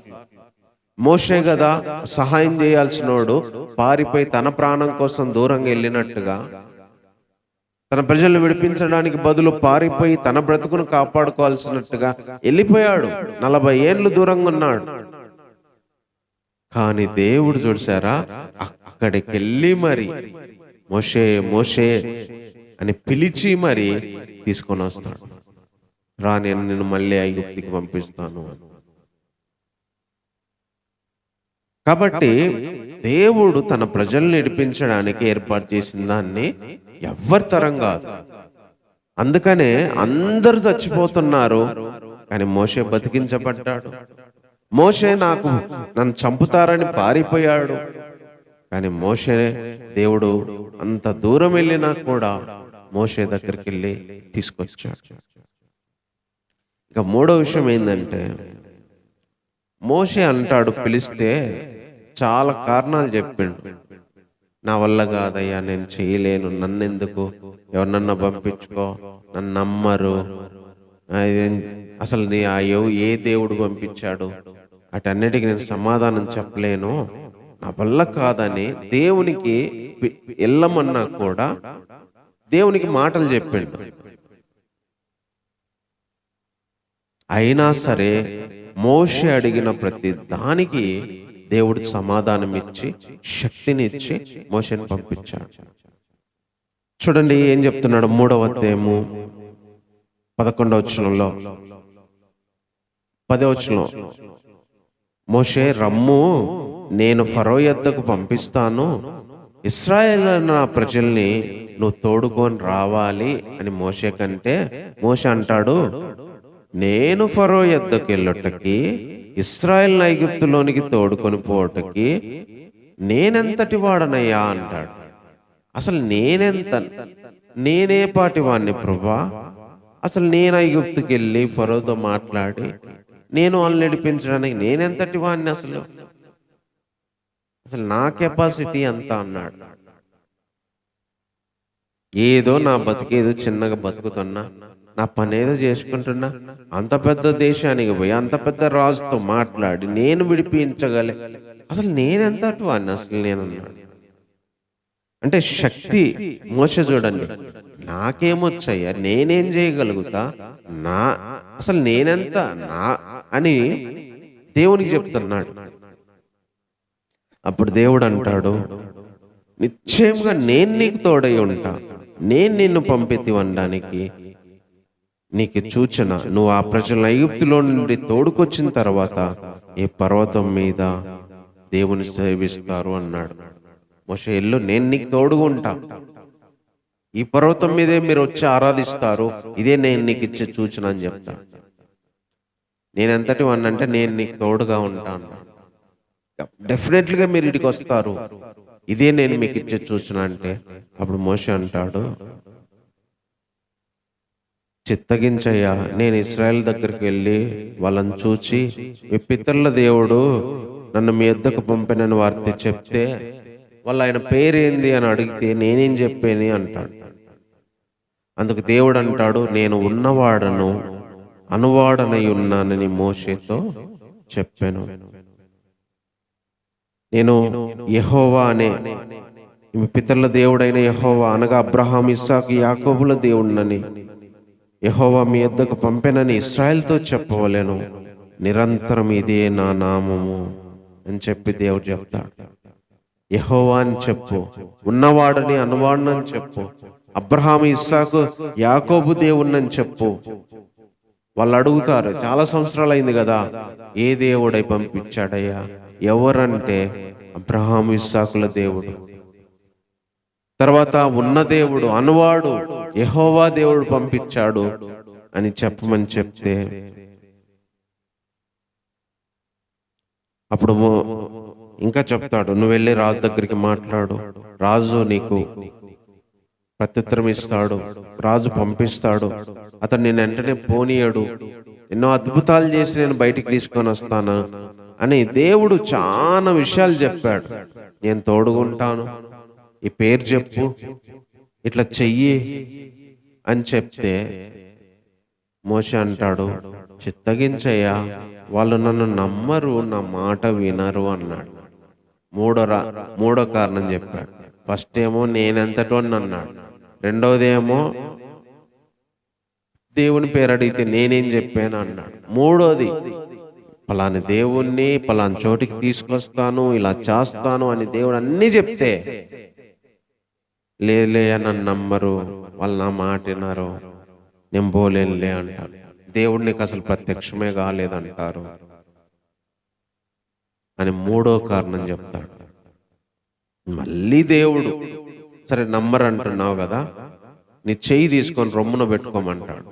మోషే కదా సహాయం చేయాల్సినోడు పారిపోయి తన ప్రాణం కోసం దూరంగా వెళ్ళినట్టుగా, తన ప్రజలను విడిపించడానికి బదులు పారిపోయి తన బ్రతుకును కాపాడుకోవాల్సినట్టుగా వెళ్ళిపోయాడు. 40 ఏళ్ళు దూరంగా ఉన్నాడు. కానీ దేవుడు చూసారా, అక్కడికి వెళ్ళి మరి మోషే మోషే అని పిలిచి మరి తీసుకొని వస్తాడు. రా, నేను నిన్ను మళ్ళీ ఐగుప్తుకి పంపిస్తాను. కాబట్టి దేవుడు తన ప్రజల్ని నడిపించడానికి ఏర్పాటు చేసిన దాన్ని ఎవ్వరి తరం కాదు. అందుకనే అందరూ చచ్చిపోతున్నారు, కానీ మోషే బతికించబడ్డాడు. మోషే నన్ను చంపుతారని పారిపోయాడు, కానీ మోషే దేవుడు అంత దూరం వెళ్ళినా కూడా మోషే దగ్గరికి వెళ్ళి తీసుకొచ్చాడు. ఇక మూడో విషయం ఏంటంటే, మోషే అంటాడు, పిలిస్తే చాలా కారణాలు చెప్పిండు. నా వల్ల కాదయ్యా, నేను చేయలేను, నన్నెందుకు, ఎవరినన్నా పంపించుకో, నన్ను నమ్మరు, అసలు ఏ దేవుడు పంపించాడు, అటన్నిటికీ నేను సమాధానం చెప్పలేను, నా వల్ల కాదని దేవునికి వెళ్ళమన్నా కూడా దేవునికి మాటలు చెప్పిండు. అయినా సరే మోషే అడిగిన ప్రతి దానికి దేవుడు సమాధానం ఇచ్చి శక్తినిచ్చి మోషేని పంపించాడు. చూడండి ఏం చెప్తున్నాడు, 3వ అధ్యాయము 11వ వచనంలో, 10వ వచనంలో, మోషే రమ్ము, నేను ఫరో యొద్దకు పంపిస్తాను, ఇశ్రాయేలు నా ప్రజల్ని నువ్వు తోడుకొని రావాలి అని మోషే కంటే, మోషే అంటాడు, నేను ఫరో యొద్దకు వెళ్ళుటకి, ఇశ్రాయేల్ ఐగుప్తులోనికి తోడుకొని పోవటకి నేనెంతటి వాడనయ్యా అంటాడు. అసలు నేనే పాటి వాడిని ప్రభా, అసలు నేను ఐగుప్తుకి వెళ్ళి ఫరోతో మాట్లాడి నేను వాళ్ళని నడిపించడానికి నేనెంతటి వాడిని, అసలు నా కెపాసిటీ అంత అన్నాడు. ఏదో నా బతికేదో చిన్నగా బతుకుతున్నా, నా పని ఏదో చేసుకుంటున్నా, అంత పెద్ద దేశానికి పోయి అంత పెద్ద రాజుతో మాట్లాడి నేను విడిపించగలే, అసలు నేనెంతటి వాడిని అసలు నేనన్నాడు. అంటే శక్తి. మోషే చూడండి, నాకేమొచ్చయ్యా, నేనేం చేయగలుగుతా, నా అసలు నేనెంత నా అని దేవునికి చెప్తున్నాడు. అప్పుడు దేవుడు అంటాడు, నిశ్చయంగా నేను నీకు తోడై ఉంటా, నేను నిన్ను పంపితి అనడానికి నీకు సూచన, నువ్వు ఆ ప్రజలను ఐగుప్తులో నుండి తోడుకొచ్చిన తర్వాత ఈ పర్వతం మీద దేవుని సేవిస్తారు అన్నాడు. మోషే ఎల్లు, నేను నీకు తోడుగా ఉంటా, ఈ పర్వతం మీదే మీరు వచ్చి ఆరాధిస్తారు, ఇదే నేను నీకు ఇచ్చే సూచన అని చెప్తాను. నేను ఎంతటి వాడిని అంటే నేను నీకు తోడుగా ఉంటా అన్నాడు. డెఫినెట్లీగా మీరు ఇక్కడికి వస్తారు, ఇదే నేను మీకు ఇచ్చే సూచన అంటే అప్పుడు మోషే అంటాడు, చిత్తగించయ్యా, నేను ఇశ్రాయేల్ దగ్గరికి వెళ్ళి వాళ్ళని చూచి మీ పితరుల దేవుడు నన్ను మీ యొద్దకు పంపినని వార్త చెప్తే వాళ్ళు ఆయన పేరేంది అని అడిగితే నేనేం చెప్పేని అంటాడు. అందుకు దేవుడు అంటాడు, నేను ఉన్నవాడను అనువాడనై ఉన్నానని మోషేతో చెప్పాను. నేను యెహోవా అనే మీ పితరుల దేవుడైన యెహోవా అనగా అబ్రహాం, ఇస్సాకు, యాకోబుల దేవుడినని యెహోవా మీ యొద్దకు పంపెనని ఇశ్రాయేలుతో చెప్పవలెను. నిరంతరం ఇదే నా నామము అని చెప్పి దేవుడు చెప్తాడు. యెహోవా అని చెప్పు, ఉన్నవాడని అనువాడనని చెప్పు, అబ్రహాం, ఇస్సాకు, యాకోబు దేవుణ్ణని చెప్పు. వాళ్ళు అడుగుతారు, చాలా సంవత్సరాలు అయింది కదా, ఏ దేవుడై పంపించాడయ్యా? ఎవరంటే అబ్రహాం, ఇస్సాకుల దేవుడు. తర్వాత ఉన్న దేవుడు, అనువాడు యెహోవా దేవుడు పంపించాడు అని చెప్పమని చెప్తే అప్పుడు ఇంకా చెప్తాడు, నువ్వు వెళ్ళి రాజు దగ్గరికి మాట్లాడు, రాజు నీకు ప్రత్యుత్తరం ఇస్తాడు, రాజు పంపిస్తాడు, అతను నేను వెంటనే పోనీయడు, ఎన్నో అద్భుతాలు చేసి నేను బయటికి తీసుకొని వస్తాను అని దేవుడు చాలా విషయాలు చెప్పాడు. నేను తోడుగుంటాను, ఈ పేరు చెప్పు, ఇట్లా చెయ్యి అని చెప్తే మోషే అంటాడు, చిత్తగించయ్యా, వాళ్ళు నన్ను నమ్మరు, నా మాట వినరు అన్నాడు. మూడో కారణం చెప్పాడు. ఫస్ట్ ఏమో నేనెంతటోని అన్నాడు, రెండోది ఏమో దేవుని పేరు అడిగితే నేనేం చెప్పాను అన్నాడు, మూడోది పలాని దేవుణ్ణి పలాని చోటికి తీసుకొస్తాను, ఇలా చేస్తాను అని దేవుడు అన్నీ చెప్తే లేలే నన్ను నమ్మరు, వాళ్ళు నా మాట వినరు, నేను పోలేనులే అంటారు, దేవుడు నీకు అసలు ప్రత్యక్షమే కాలేదంటారు అని మూడో కారణం చెప్తాడు. మళ్ళీ దేవుడు, సరే నమ్మరు అంటున్నావు కదా, నీ చెయ్యి తీసుకొని రొమ్మున పెట్టుకోమంటాడు.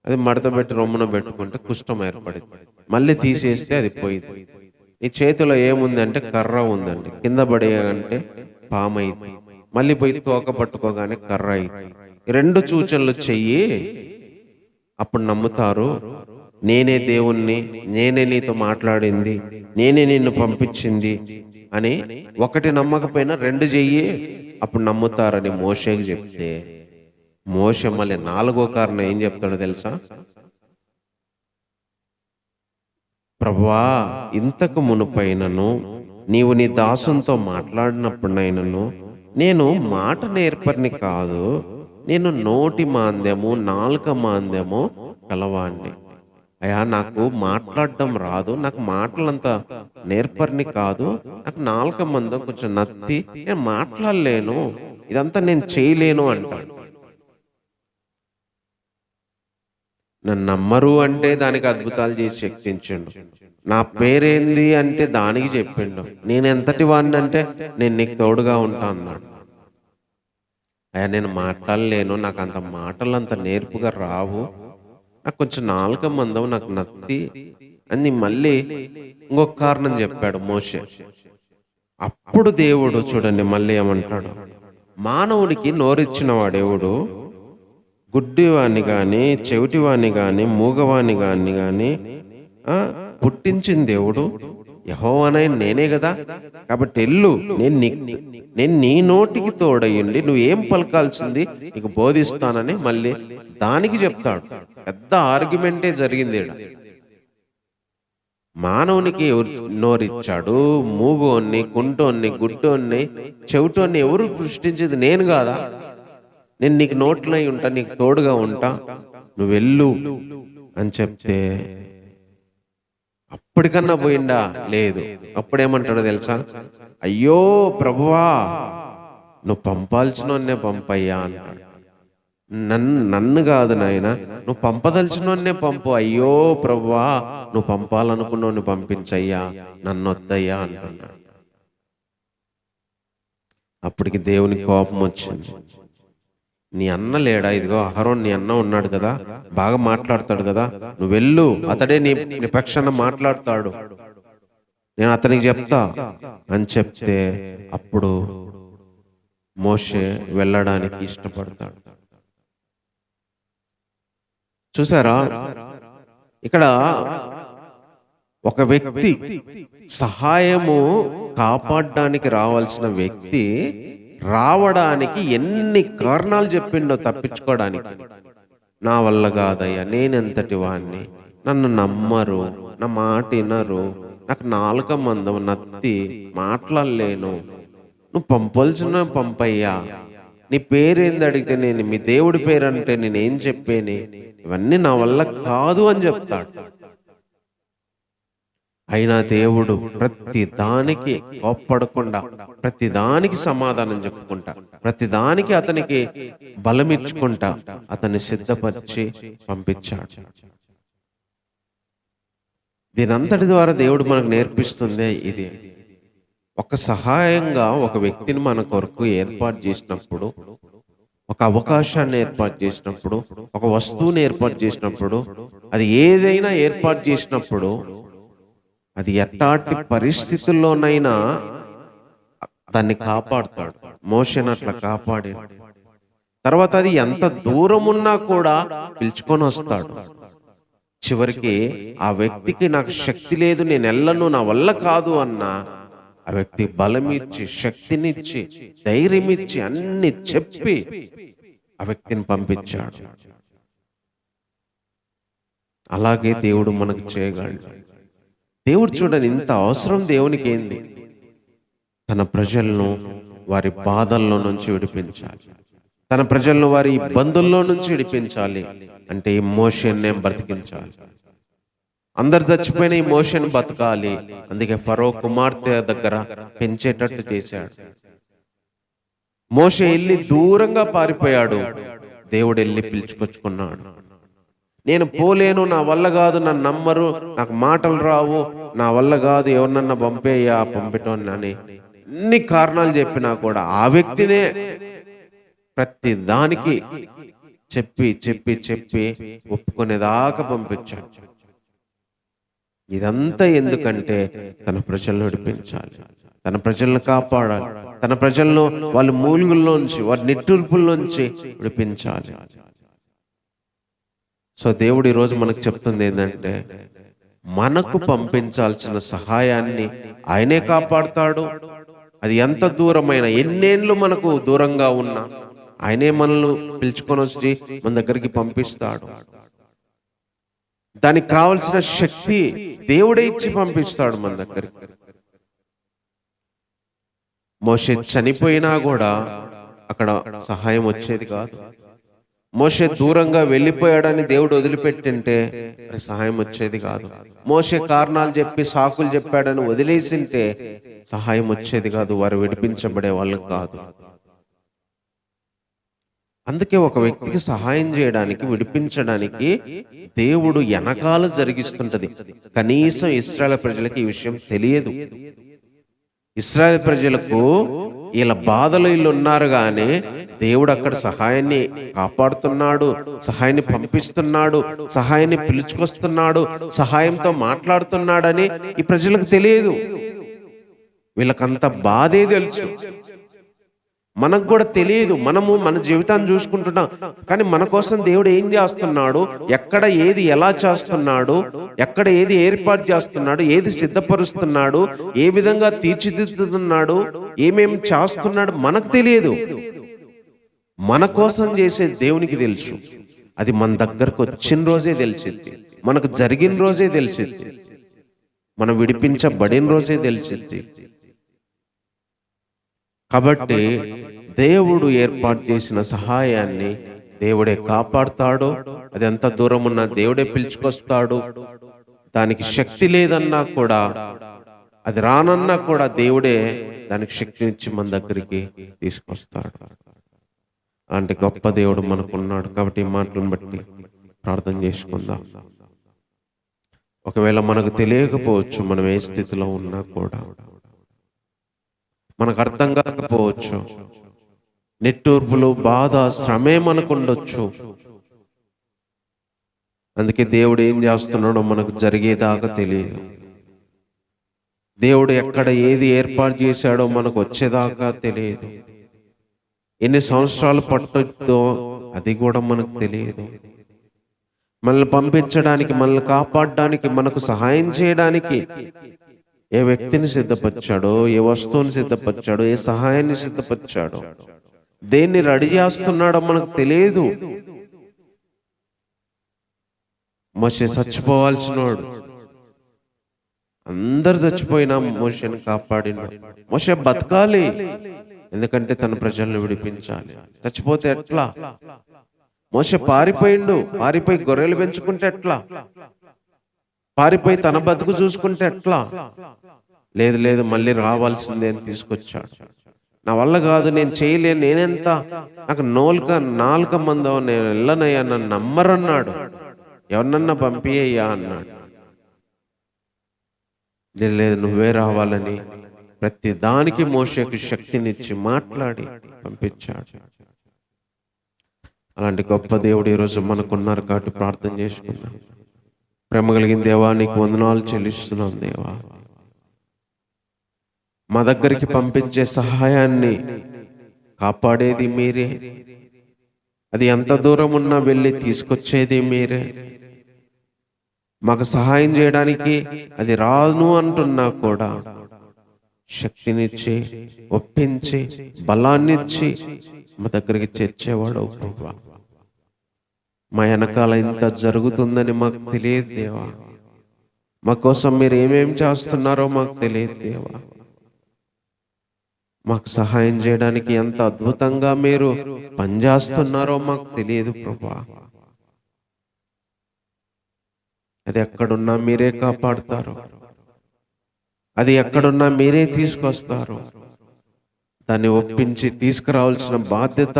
అది మడత పెట్టి రొమ్మున పెట్టుకుంటే కుష్ఠం ఏర్పడింది. మళ్ళీ తీసేస్తే అది పోయింది. నీ చేతిలో ఏముంది అంటే కర్ర ఉందండి, కింద పడేయంటే పాము అయింది, మళ్ళీ పోయి తోక పట్టుకోగానే కర్ర అయింది. రెండు సూచనలు చెయ్యి, అప్పుడు నమ్ముతారు నేనే దేవుణ్ణి, నేనే నీతో మాట్లాడింది, నేనే నిన్ను పంపించింది అని. ఒకటి నమ్మకపోయినా రెండు చెయ్యి, అప్పుడు నమ్ముతారని మోషేకి చెప్తే మోషే మళ్ళీ నాలుగో కారణం ఏం చెప్తాడో తెలుసా? ప్రభువా, ఇంతకు మునుపైనను నీవు నీ దాసునితో మాట్లాడినప్పుడైనను నేను మాట నేర్పరిని కాదు, నేను నోటి మాంద్యము నాలుక మాంద్యము కలవాణ్ణి. అయ్యా, నాకు మాట్లాడడం రాదు, నాకు మాటలంతా నేర్పరిని కాదు, నాకు నాలుక మందం కొంచెం నత్తి, నేను మాట్లాడలేను, ఇదంతా నేను చేయలేను అంటాడు. నన్ను నమ్మరు అంటే దానికి అద్భుతాలు చేసి శక్తించండు, నా పేరేంది అంటే దానికి చెప్పిండు, నేను ఎంతటి వాడిని అంటే నేను నీకు తోడుగా ఉంటా అన్నాడు. అయ్యా, నేను మాట్లాడలేను, నాకు అంత మాటలు అంత నేర్పుగా రావు, నాకు కొంచెం నాలుక మందం, నాకు నత్తి అని మళ్ళీ ఇంకొక కారణం చెప్పాడు మోషే. అప్పుడు దేవుడు చూడండి మళ్ళీ ఏమంటాడు, మానవునికి నోరిచ్చిన వాడేవుడు, గుడ్డివాణ్ణి కానీ చెవిటివాణ్ణి కానీ మూగవాణ్ణి కానీ పుట్టించిన దేవుడు యెహోవానై నేనే కదా, కాబట్టి ఎల్లు, నేను నీ నోటికి తోడయ్యండి, నువ్వేం పలకాల్సింది నీకు బోధిస్తానని మళ్ళీ దానికి చెప్తాడు. పెద్ద ఆర్గ్యుమెంటే జరిగింది. మానవునికి ఎవరు నోరిచ్చాడు? మూగోన్ని, కుంటోన్ని, గుడ్డోన్ని, చెవిటోన్ని ఎవరు సృష్టించేది? నేను కాదా? నేను నీకు నోట్లై ఉంటా, నీకు తోడుగా ఉంటా, నువ్వు వెళ్ళు అని చెప్తే అప్పటికన్నా పోయిందా? లేదు. అప్పుడేమంటాడో తెలుసా? అయ్యో ప్రభువా, నువ్వు పంపాల్సినోన్నే పంపయ్యా అంటాడు. నన్ను కాదు నాయన, నువ్వు పంపదలిచినోన్నే పంపు. అయ్యో ప్రభువా, నువ్వు పంపాలనుకున్నోని పంపించయ్యా, నన్ను వద్దయ్యా అంటున్నాడు. అప్పటికి దేవుని కోపం వచ్చింది. నీ అన్న లేడా? ఇదిగో అహరోన్ నీ అన్న ఉన్నాడు కదా, బాగా మాట్లాడతాడు కదా, నువ్వు వెళ్ళు, అతడే నీ పక్షాన మాట్లాడతాడు, నేను అతనికి చెప్తా అని చెప్తే అప్పుడు మోషే వెళ్ళడానికి ఇష్టపడతాడు. చూసారా, ఇక్కడ ఒక వ్యక్తి సహాయము కాపాడడానికి రావాల్సిన వ్యక్తి రావడానికి ఎన్ని కారణాలు చెప్పిండో తప్పించుకోవడానికి. నా వల్ల కాదయ్యా, నేనెంతటి వాణ్ణి, నన్ను నమ్మరు, నా మాట వినరు, నాకు నాలుక మందం, నత్తి, మాట్లాడలేను, నువ్వు పంపాల్సిన పంపయ్యా, నీ పేరేంది అడిగితే నేను మీ దేవుడి పేరు అంటే నేనేం చెప్పేని, ఇవన్నీ నా వల్ల కాదు అని చెప్తాడు. అయినా దేవుడు ప్రతి దానికి కోప్పడకుండా, ప్రతి దానికి సమాధానం చెప్పుకుంటా, ప్రతి దానికి అతనికి బలమిచ్చుకుంటా అతన్ని సిద్ధపరిచి పంపించాడు. దీనంతటి ద్వారా దేవుడు మనకు నేర్పిస్తుందే ఇది. ఒక సహాయంగా ఒక వ్యక్తిని మన కొరకు ఏర్పాటు చేసినప్పుడు, ఒక అవకాశాన్ని ఏర్పాటు చేసినప్పుడు, ఒక వస్తువుని ఏర్పాటు చేసినప్పుడు, అది ఏదైనా ఏర్పాటు చేసినప్పుడు అది ఎట్లాంటి పరిస్థితుల్లోనైనా దాన్ని కాపాడుతాడు. మోషేను అట్లా కాపాడి తర్వాత అది ఎంత దూరం ఉన్నా కూడా పిలుచుకొని వస్తాడు. చివరికి ఆ వ్యక్తికి నాకు శక్తి లేదు, నేను వెళ్ళను, నా వల్ల కాదు అన్నా ఆ వ్యక్తి బలమిచ్చి, శక్తినిచ్చి, ధైర్యమిచ్చి, అన్ని చెప్పి ఆ వ్యక్తిని పంపించాడు. అలాగే దేవుడు మనకు చేయగలడు. దేవుడు చూడని ఇంత అవసరం దేవునికి ఏంది? తన ప్రజలను వారి బాధల్లో నుంచి విడిపించాలి, తన ప్రజలను వారి ఇబ్బందుల్లో నుంచి విడిపించాలి. అంటే ఈ మోషేని బ్రతికించాలి. అందరు చచ్చిపోయిన ఈ మోషేని బతకాలి. అందుకే ఫరో కుమార్తె దగ్గర పెంచేటట్టు చేశాడు. మోషే వెళ్ళి దూరంగా పారిపోయాడు, దేవుడు వెళ్ళి పిలుచుకొచ్చుకున్నాడు. నేను పోలేను, నా వల్ల కాదు, నన్ను నమ్మరు, నాకు మాటలు రావు, నా వల్ల కాదు, ఎవరినన్నా పంపేయ్యా, పంపటోని అని ఎన్ని కారణాలు చెప్పినా కూడా ఆ వ్యక్తినే ప్రతి దానికి చెప్పి చెప్పి చెప్పి ఒప్పుకునేదాకా పంపించాడు. ఇదంతా ఎందుకంటే తన ప్రజలను విడిపించాలి, తన ప్రజలను కాపాడాలి, తన ప్రజలను వాళ్ళ మూలుగుల్లోంచి, వారి నిట్టూర్పుల్లోంచి విడిపించాలి. సో దేవుడు ఈరోజు మనకు చెప్తుంది ఏంటంటే, మనకు పంపించాల్సిన సహాయాన్ని ఆయనే కాపాడుతాడు. అది ఎంత దూరమైన, ఎన్నేళ్ళు మనకు దూరంగా ఉన్నా ఆయనే మనల్ని పిలుచుకొని వచ్చి మన దగ్గరికి పంపిస్తాడు. దానికి కావలసిన శక్తి దేవుడే ఇచ్చి పంపిస్తాడు మన దగ్గరికి. మోషే చనిపోయినా కూడా అక్కడ సహాయం వచ్చేది కాదు. మోషే దూరంగా వెళ్ళిపోయాడని దేవుడు వదిలిపెట్టింటే సహాయం వచ్చేది కాదు. మోషే కారణాలు చెప్పి సాకులు చెప్పాడని వదిలేసింటే సహాయం వచ్చేది కాదు, వారు విడిపించబడే వాళ్ళు కాదు. అందుకే ఒక వ్యక్తికి సహాయం చేయడానికి, విడిపించడానికి దేవుడు వెనకాల జరిగిస్తుంటది. కనీసం ఇశ్రాయేలు ప్రజలకు ఈ విషయం తెలియదు. ఇశ్రాయేలు ప్రజలకు వీళ్ళ బాధలు వీళ్ళు ఉన్నారు, కానీ దేవుడు అక్కడ సహాయాన్ని కాపాడుతున్నాడు, సహాయాన్ని పంపిస్తున్నాడు, సహాయాన్ని పిలుచుకొస్తున్నాడు, సహాయంతో మాట్లాడుతున్నాడని ఈ ప్రజలకు తెలియదు. వీళ్ళకంత బాధే తెలుసు. మనకు కూడా తెలియదు. మనము మన జీవితాన్ని చూసుకుంటున్నాం, కానీ మన కోసం దేవుడు ఏం చేస్తున్నాడు, ఎక్కడ ఏది ఎలా చేస్తున్నాడు, ఎక్కడ ఏది ఏర్పాటు చేస్తున్నాడు, ఏది సిద్ధపరుస్తున్నాడు, ఏ విధంగా తీర్చిదిద్దుతున్నాడు, ఏమేమి చేస్తున్నాడు మనకు తెలియదు. మన కోసం చేసే దేవునికి తెలుసు. అది మన దగ్గరకు వచ్చిన రోజే తెలిసింది, మనకు జరిగిన రోజే తెలిసింది. మనం విడిపించబడిన రోజే తెలిసింది. కాబట్టి దేవుడు ఏర్పాటు చేసిన సహాయాన్ని దేవుడే కాపాడుతాడు. అది ఎంత దూరం ఉన్నా దేవుడే పిలుచుకొస్తాడు. దానికి శక్తి లేదన్నా కూడా, అది రానన్నా కూడా దేవుడే దానికి శక్తినిచ్చి మన దగ్గరికి తీసుకొస్తాడు. అంటే గొప్ప దేవుడు మనకున్నాడు. కాబట్టి ఈ మాటలను బట్టి ప్రార్థన చేసుకుందాం. ఒకవేళ మనకు తెలియకపోవచ్చు మనం ఏ స్థితిలో ఉన్నా కూడా, మనకు అర్థం కాకపోవచ్చు, నిట్టూర్పులు, బాధ, శ్రమే మనకు ఉండొచ్చు. అందుకే దేవుడు ఏం చేస్తున్నాడో మనకు జరిగేదాకా తెలియదు. దేవుడు ఎక్కడ ఏది ఏర్పాటు చేశాడో మనకు వచ్చేదాకా తెలియదు. ఎన్ని సంవత్సరాలు పట్టుద్దో అది కూడా మనకు తెలియదు. మనల్ని పంపించడానికి, మనల్ని కాపాడడానికి, మనకు సహాయం చేయడానికి ఏ వ్యక్తిని సిద్ధపరిచాడో, ఏ వస్తువుని సిద్ధపరిచాడో, ఏ సహాయాన్ని సిద్ధపరిచాడో, దేన్ని రెడీ చేస్తున్నాడో మనకు తెలియదు. మోషే చచ్చిపోవాల్సినోడు, అందరు చచ్చిపోయినా మోషేని కాపాడినాడు. మోషే బతకాలి, ఎందుకంటే తన ప్రజలను విడిపించాలి. చచ్చిపోతే ఎట్లా? మోషే పారిపోయి గొర్రెలు పెంచుకుంటే ఎట్లా? పారిపోయి తన బతుకు చూసుకుంటే ఎట్లా? లేదు మళ్ళీ రావాల్సిందే అని తీసుకొచ్చాడు. నా వల్ల కాదు, నేను చేయలేను, నేనెంత, నాకు నాలుక మందో, నేను వెళ్ళనయ్యా, నన్ను నమ్మరన్నాడు. ఎవరినన్నా పంపియ్యా అన్నాడు. లేదు నువ్వే రావాలని ప్రతి దానికి మోషేకి శక్తినిచ్చి మాట్లాడి పంపించాడు. అలాంటి గొప్ప దేవుడు ఈరోజు మనకున్నారు. కాబట్టి ప్రార్థన చేసుకుందాం. ప్రేమ కలిగిన దేవా, నీకు వందనాలు చెల్లిస్తున్నాం. దేవా, మా దగ్గరికి పంపించే సహాయాన్ని కాపాడేది మీరే, అది ఎంత దూరం ఉన్నా వెళ్ళి తీసుకొచ్చేది మీరే. మాకు సహాయం చేయడానికి అది రాను అంటున్నా కూడా శక్తినిచ్చి, ఒప్పించి, బలాన్నిచ్చి మా దగ్గరికి చేర్చేవాడు ప్రభువా. మా వెనకాల ఇంత జరుగుతుందని మాకు తెలియదు దేవా. మా కోసం మీరు ఏమేం చేస్తున్నారో మాకు తెలియదు దేవా. మాకు సహాయం చేయడానికి ఎంత అద్భుతంగా మీరు పనిచేస్తున్నారో మాకు తెలియదు ప్రభువా. అది ఎక్కడున్నా మీరే కాపాడుతారు, అది ఎక్కడున్నా మీరే తీసుకొస్తారు. దాన్ని ఒప్పించి తీసుకురావాల్సిన బాధ్యత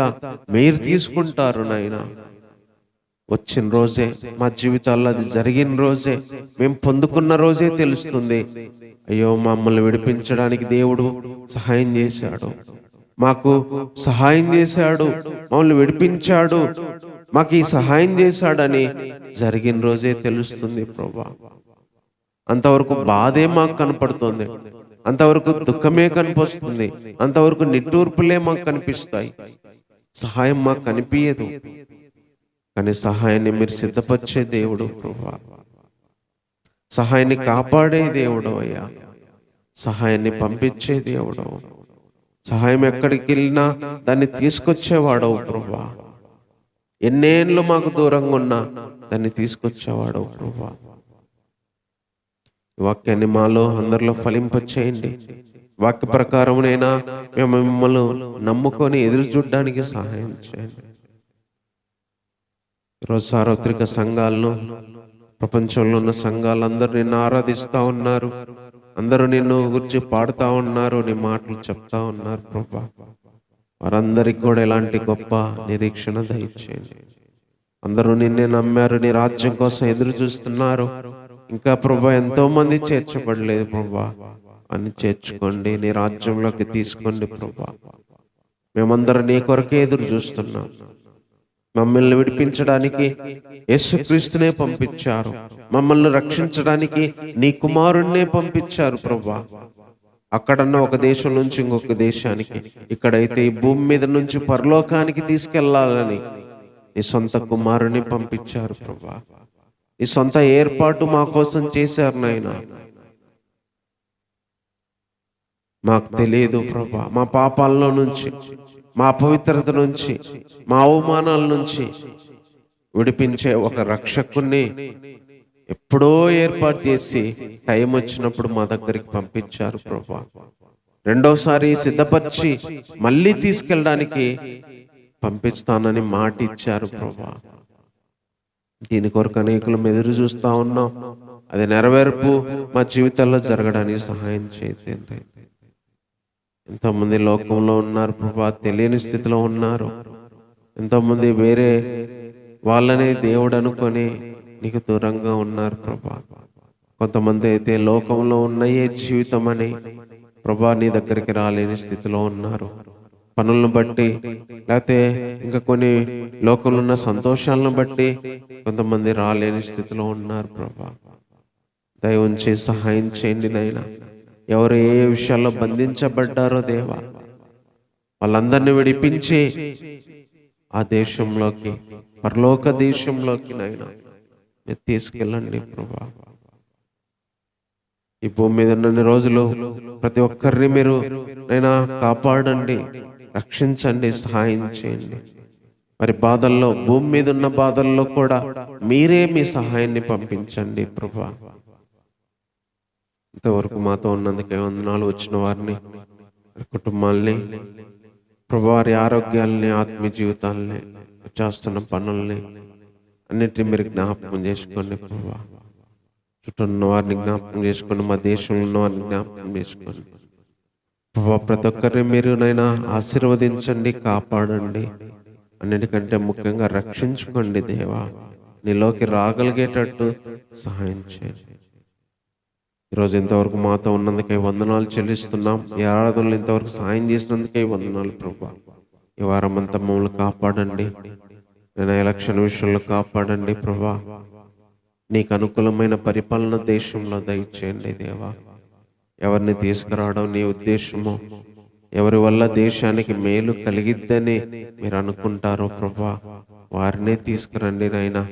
మీరు తీసుకుంటారు నాయన. వచ్చిన రోజే, మా జీవితాల్లో అది జరిగిన రోజే, మేము పొందుకున్న రోజే తెలుస్తుంది, అయ్యో మమ్మల్ని విడిపించడానికి దేవుడు సహాయం చేశాడు, మాకు సహాయం చేశాడు, మమ్మల్ని విడిపించాడు, మాకు ఈ సహాయం చేశాడని జరిగిన రోజే తెలుస్తుంది ప్రభా. అంతవరకు బాధే మాకు కనపడుతుంది, అంతవరకు దుఃఖమే కనిపిస్తుంది, అంతవరకు నిట్టూర్పులే మాకు కనిపిస్తాయి. సహాయం మాకు కనిపించదు. కానీ సహాయాన్ని మీరు సిద్ధపరిచే దేవుడు ప్రభా, సహాయాన్ని కాపాడే దేవుడు అయ్యా, సహాయాన్ని పంపించే దేవుడు, సహాయం ఎక్కడికి వెళ్ళినా దాన్ని తీసుకొచ్చేవాడవు ప్రభా. ఎన్నేళ్ళు మాకు దూరంగా ఉన్నా దాన్ని తీసుకొచ్చేవాడవు ప్రభా. వాక్యాన్ని మాలో అందరిలో ఫలింపచేయండి. వాక్య ప్రకారమునైనా మేము మిమ్మల్ని నమ్ముకొని ఎదురు చూడడానికి సహాయం చేయండి. ఈరోజు సార్వత్రిక సంఘాలను, ప్రపంచంలో ఉన్న సంఘాలు అందరూ నిన్ను ఆరాధిస్తూ ఉన్నారు, అందరూ నిన్ను గురించి పాడుతూ ఉన్నారు, నీ మాటలు చెప్తా ఉన్నారు ప్రభా. వారందరికి కూడా ఎలాంటి గొప్ప నిరీక్షణ దయచేయండి. అందరూ నిన్నే నమ్మారు, నీ రాజ్యం కోసం ఎదురు చూస్తున్నారు. ఇంకా ప్రభా ఎంతో మంది చేర్చబడలేదు ప్రభా, అని చేర్చుకోండి, నీ రాజ్యంలోకి తీసుకోండి ప్రభా. మేమందరం నీ కొరకే ఎదురు చూస్తున్నాం. మమ్మల్ని విడిపించడానికి యేసుక్రీస్తునే పంపించారు, మమ్మల్ని రక్షించడానికి నీ కుమారుణ్ణే పంపించారు ప్రభా. అక్కడన్న ఒక దేశం నుంచి ఇంకొక దేశానికి, ఇక్కడైతే ఈ భూమి మీద నుంచి పరలోకానికి తీసుకెళ్లాలని నీ సొంత కుమారుని పంపించారు ప్రభా. నీ సొంత ఏర్పాటు మా కోసం చేశారు నాయనా. మాకు తెలియదు ప్రభా, మా పాపాల్లో నుంచి, మా అపవిత్రత నుంచి, మా అవమానాల నుంచి విడిపించే ఒక రక్షకుణ్ణి ఎప్పుడో ఏర్పాటు చేసి టైం వచ్చినప్పుడు మా దగ్గరికి పంపించారు ప్రభా. రెండోసారి సిద్ధపరిచి మళ్ళీ తీసుకెళ్ళడానికి పంపిస్తానని మాట ఇచ్చారు ప్రభా. దీని కొరకు అనేకులం ఎదురు చూస్తా ఉన్నాం. అది నెరవేర్పు మా జీవితాల్లో జరగడానికి సహాయం చేయండి. ఎంతోమంది లోకంలో ఉన్నారు ప్రభా, తెలియని స్థితిలో ఉన్నారు. ఎంతోమంది వేరే వాళ్ళనే దేవుడు అనుకొని నీకు దూరంగా ఉన్నారు ప్రభా. కొంతమంది అయితే లోకంలో ఉన్నయే జీవితం అని ప్రభా నీ దగ్గరికి రాలేని స్థితిలో ఉన్నారు. పనులను బట్టి, లేకపోతే ఇంకా కొన్ని లోకంలో ఉన్న సంతోషాలను బట్టి కొంతమంది రాలేని స్థితిలో ఉన్నారు ప్రభా. దయ ఉంచి సహాయం చేయండి నాయనా. ఎవరు ఏ విషయాల్లో బంధించబడ్డారో దేవా, వాళ్ళందరినీ విడిపించి ఆ దేశంలోకి, పరలోక దేశంలోకి నాయనా మీరు తీసుకెళ్ళండి ప్రభా. ఈ భూమి మీద ఉన్న రోజులు ప్రతి ఒక్కరిని మీరు నైనా కాపాడండి, రక్షించండి, సహాయం చేయండి. మరి బాధల్లో, భూమి మీద ఉన్న బాధల్లో కూడా మీరే మీ సహాయాన్ని పంపించండి ప్రభా. ఇంతవరకు మాతో ఉన్నందుకే వందనాలు. వచ్చిన వారిని, కుటుంబాల్ని ప్రభా, వారి ఆరోగ్యాలని, ఆత్మీయ జీవితాలని, చేస్తున్న పనుల్ని అన్నిటిని మీరు జ్ఞాపకం చేసుకోండి ప్రభా. చుట్టూ ఉన్న వారిని జ్ఞాపకం చేసుకోండి, మా దేశంలో ఉన్న వారిని జ్ఞాపకం చేసుకోండి ప్రభా. ప్రతి ఒక్కరిని మీరు నైనా ఆశీర్వదించండి, కాపాడండి. అన్నిటికంటే ముఖ్యంగా రక్షించుకోండి దేవా. నీలోకి రాగలిగేటట్టు సహాయం చేయండి. ఈరోజు ఇంతవరకు మాతో ఉన్నందుకే వందనాలు చెల్లిస్తున్నాం. ఈ ఆరాధనలు ఇంతవరకు సహాయం చేసినందుకే వందనాలు ప్రభా. ఈ వారం అంతా మమ్మల్ని కాపాడండి. నేను ఎలక్షన్ విషయంలో కాపాడండి ప్రభా. నీకు అనుకూలమైన పరిపాలన దేశంలో దయచేయండి దేవా. ఎవరిని తీసుకురావడం నీ ఉద్దేశమో, ఎవరి వల్ల దేశానికి మేలు కలిగిద్దని మీరు అనుకుంటారో ప్రభా, వారినే తీసుకురండి నాయనా.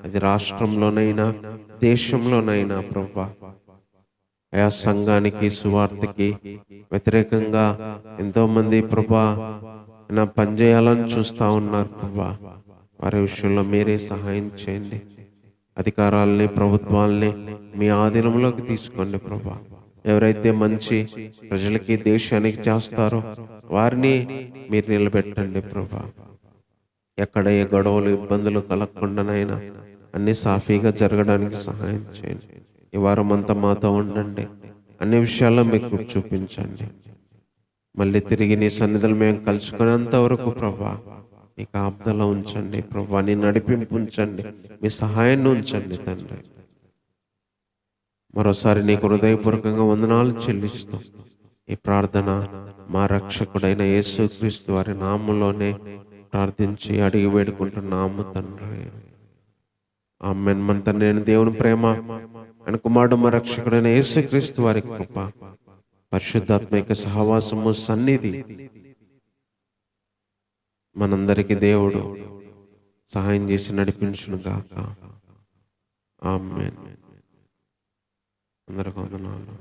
అది రాష్ట్రంలోనైనా దేశంలోనైనా ప్రభా. ఆయా సంఘానికి, సువార్తకి వ్యతిరేకంగా ఎంతో మంది ప్రభా పనిచేయాలని చూస్తా ఉన్నారు ప్రభా. వారి విషయంలో మీరే సహాయం చేయండి. అధికారాలని, ప్రభుత్వాలని మీ ఆధీనంలోకి తీసుకోండి ప్రభా. ఎవరైతే మంచి ప్రజలకి, దేశానికి చేస్తారో వారిని మీరు నిలబెట్టండి ప్రభా. ఎక్కడ ఏ గొడవలు, ఇబ్బందులు కలగకుండానైనా అన్ని సాఫీగా జరగడానికి సహాయం చేయండి. ఈ వారం అంతా మాతో ఉండండి. అన్ని విషయాల్లో మీకు చూపించండి. మళ్ళీ తిరిగి నీ సన్నిధులు మేము కలుసుకునేంత వరకు ప్రభా నీ కాపుదల ఉంచండి ప్రభా. నీ నడిపింపు ఉంచండి, మీ సహాయాన్ని ఉంచండి తండ్రి. మరోసారి నీకు హృదయపూర్వకంగా వందనాలు చెల్లిస్తూ ఈ ప్రార్థన మా రక్షకుడైన యేసుక్రీస్తు వారి నామములోనే ప్రార్థించి అడిగి వేడుకుంటున్నాము తండ్రి. ఆమేన్. మన తండ్రి అయిన దేవుని ప్రేమ, ఆయన కుమారుడు మా రక్షకుడైన యేసుక్రీస్తు వారి కృప, పరిశుద్ధాత్మిక సహవాసము, సన్నిధి మనందరికీ దేవుడు సహాయం చేసి నడిపించును గాక. ఆమేన్. అందరికీ వందనాలు.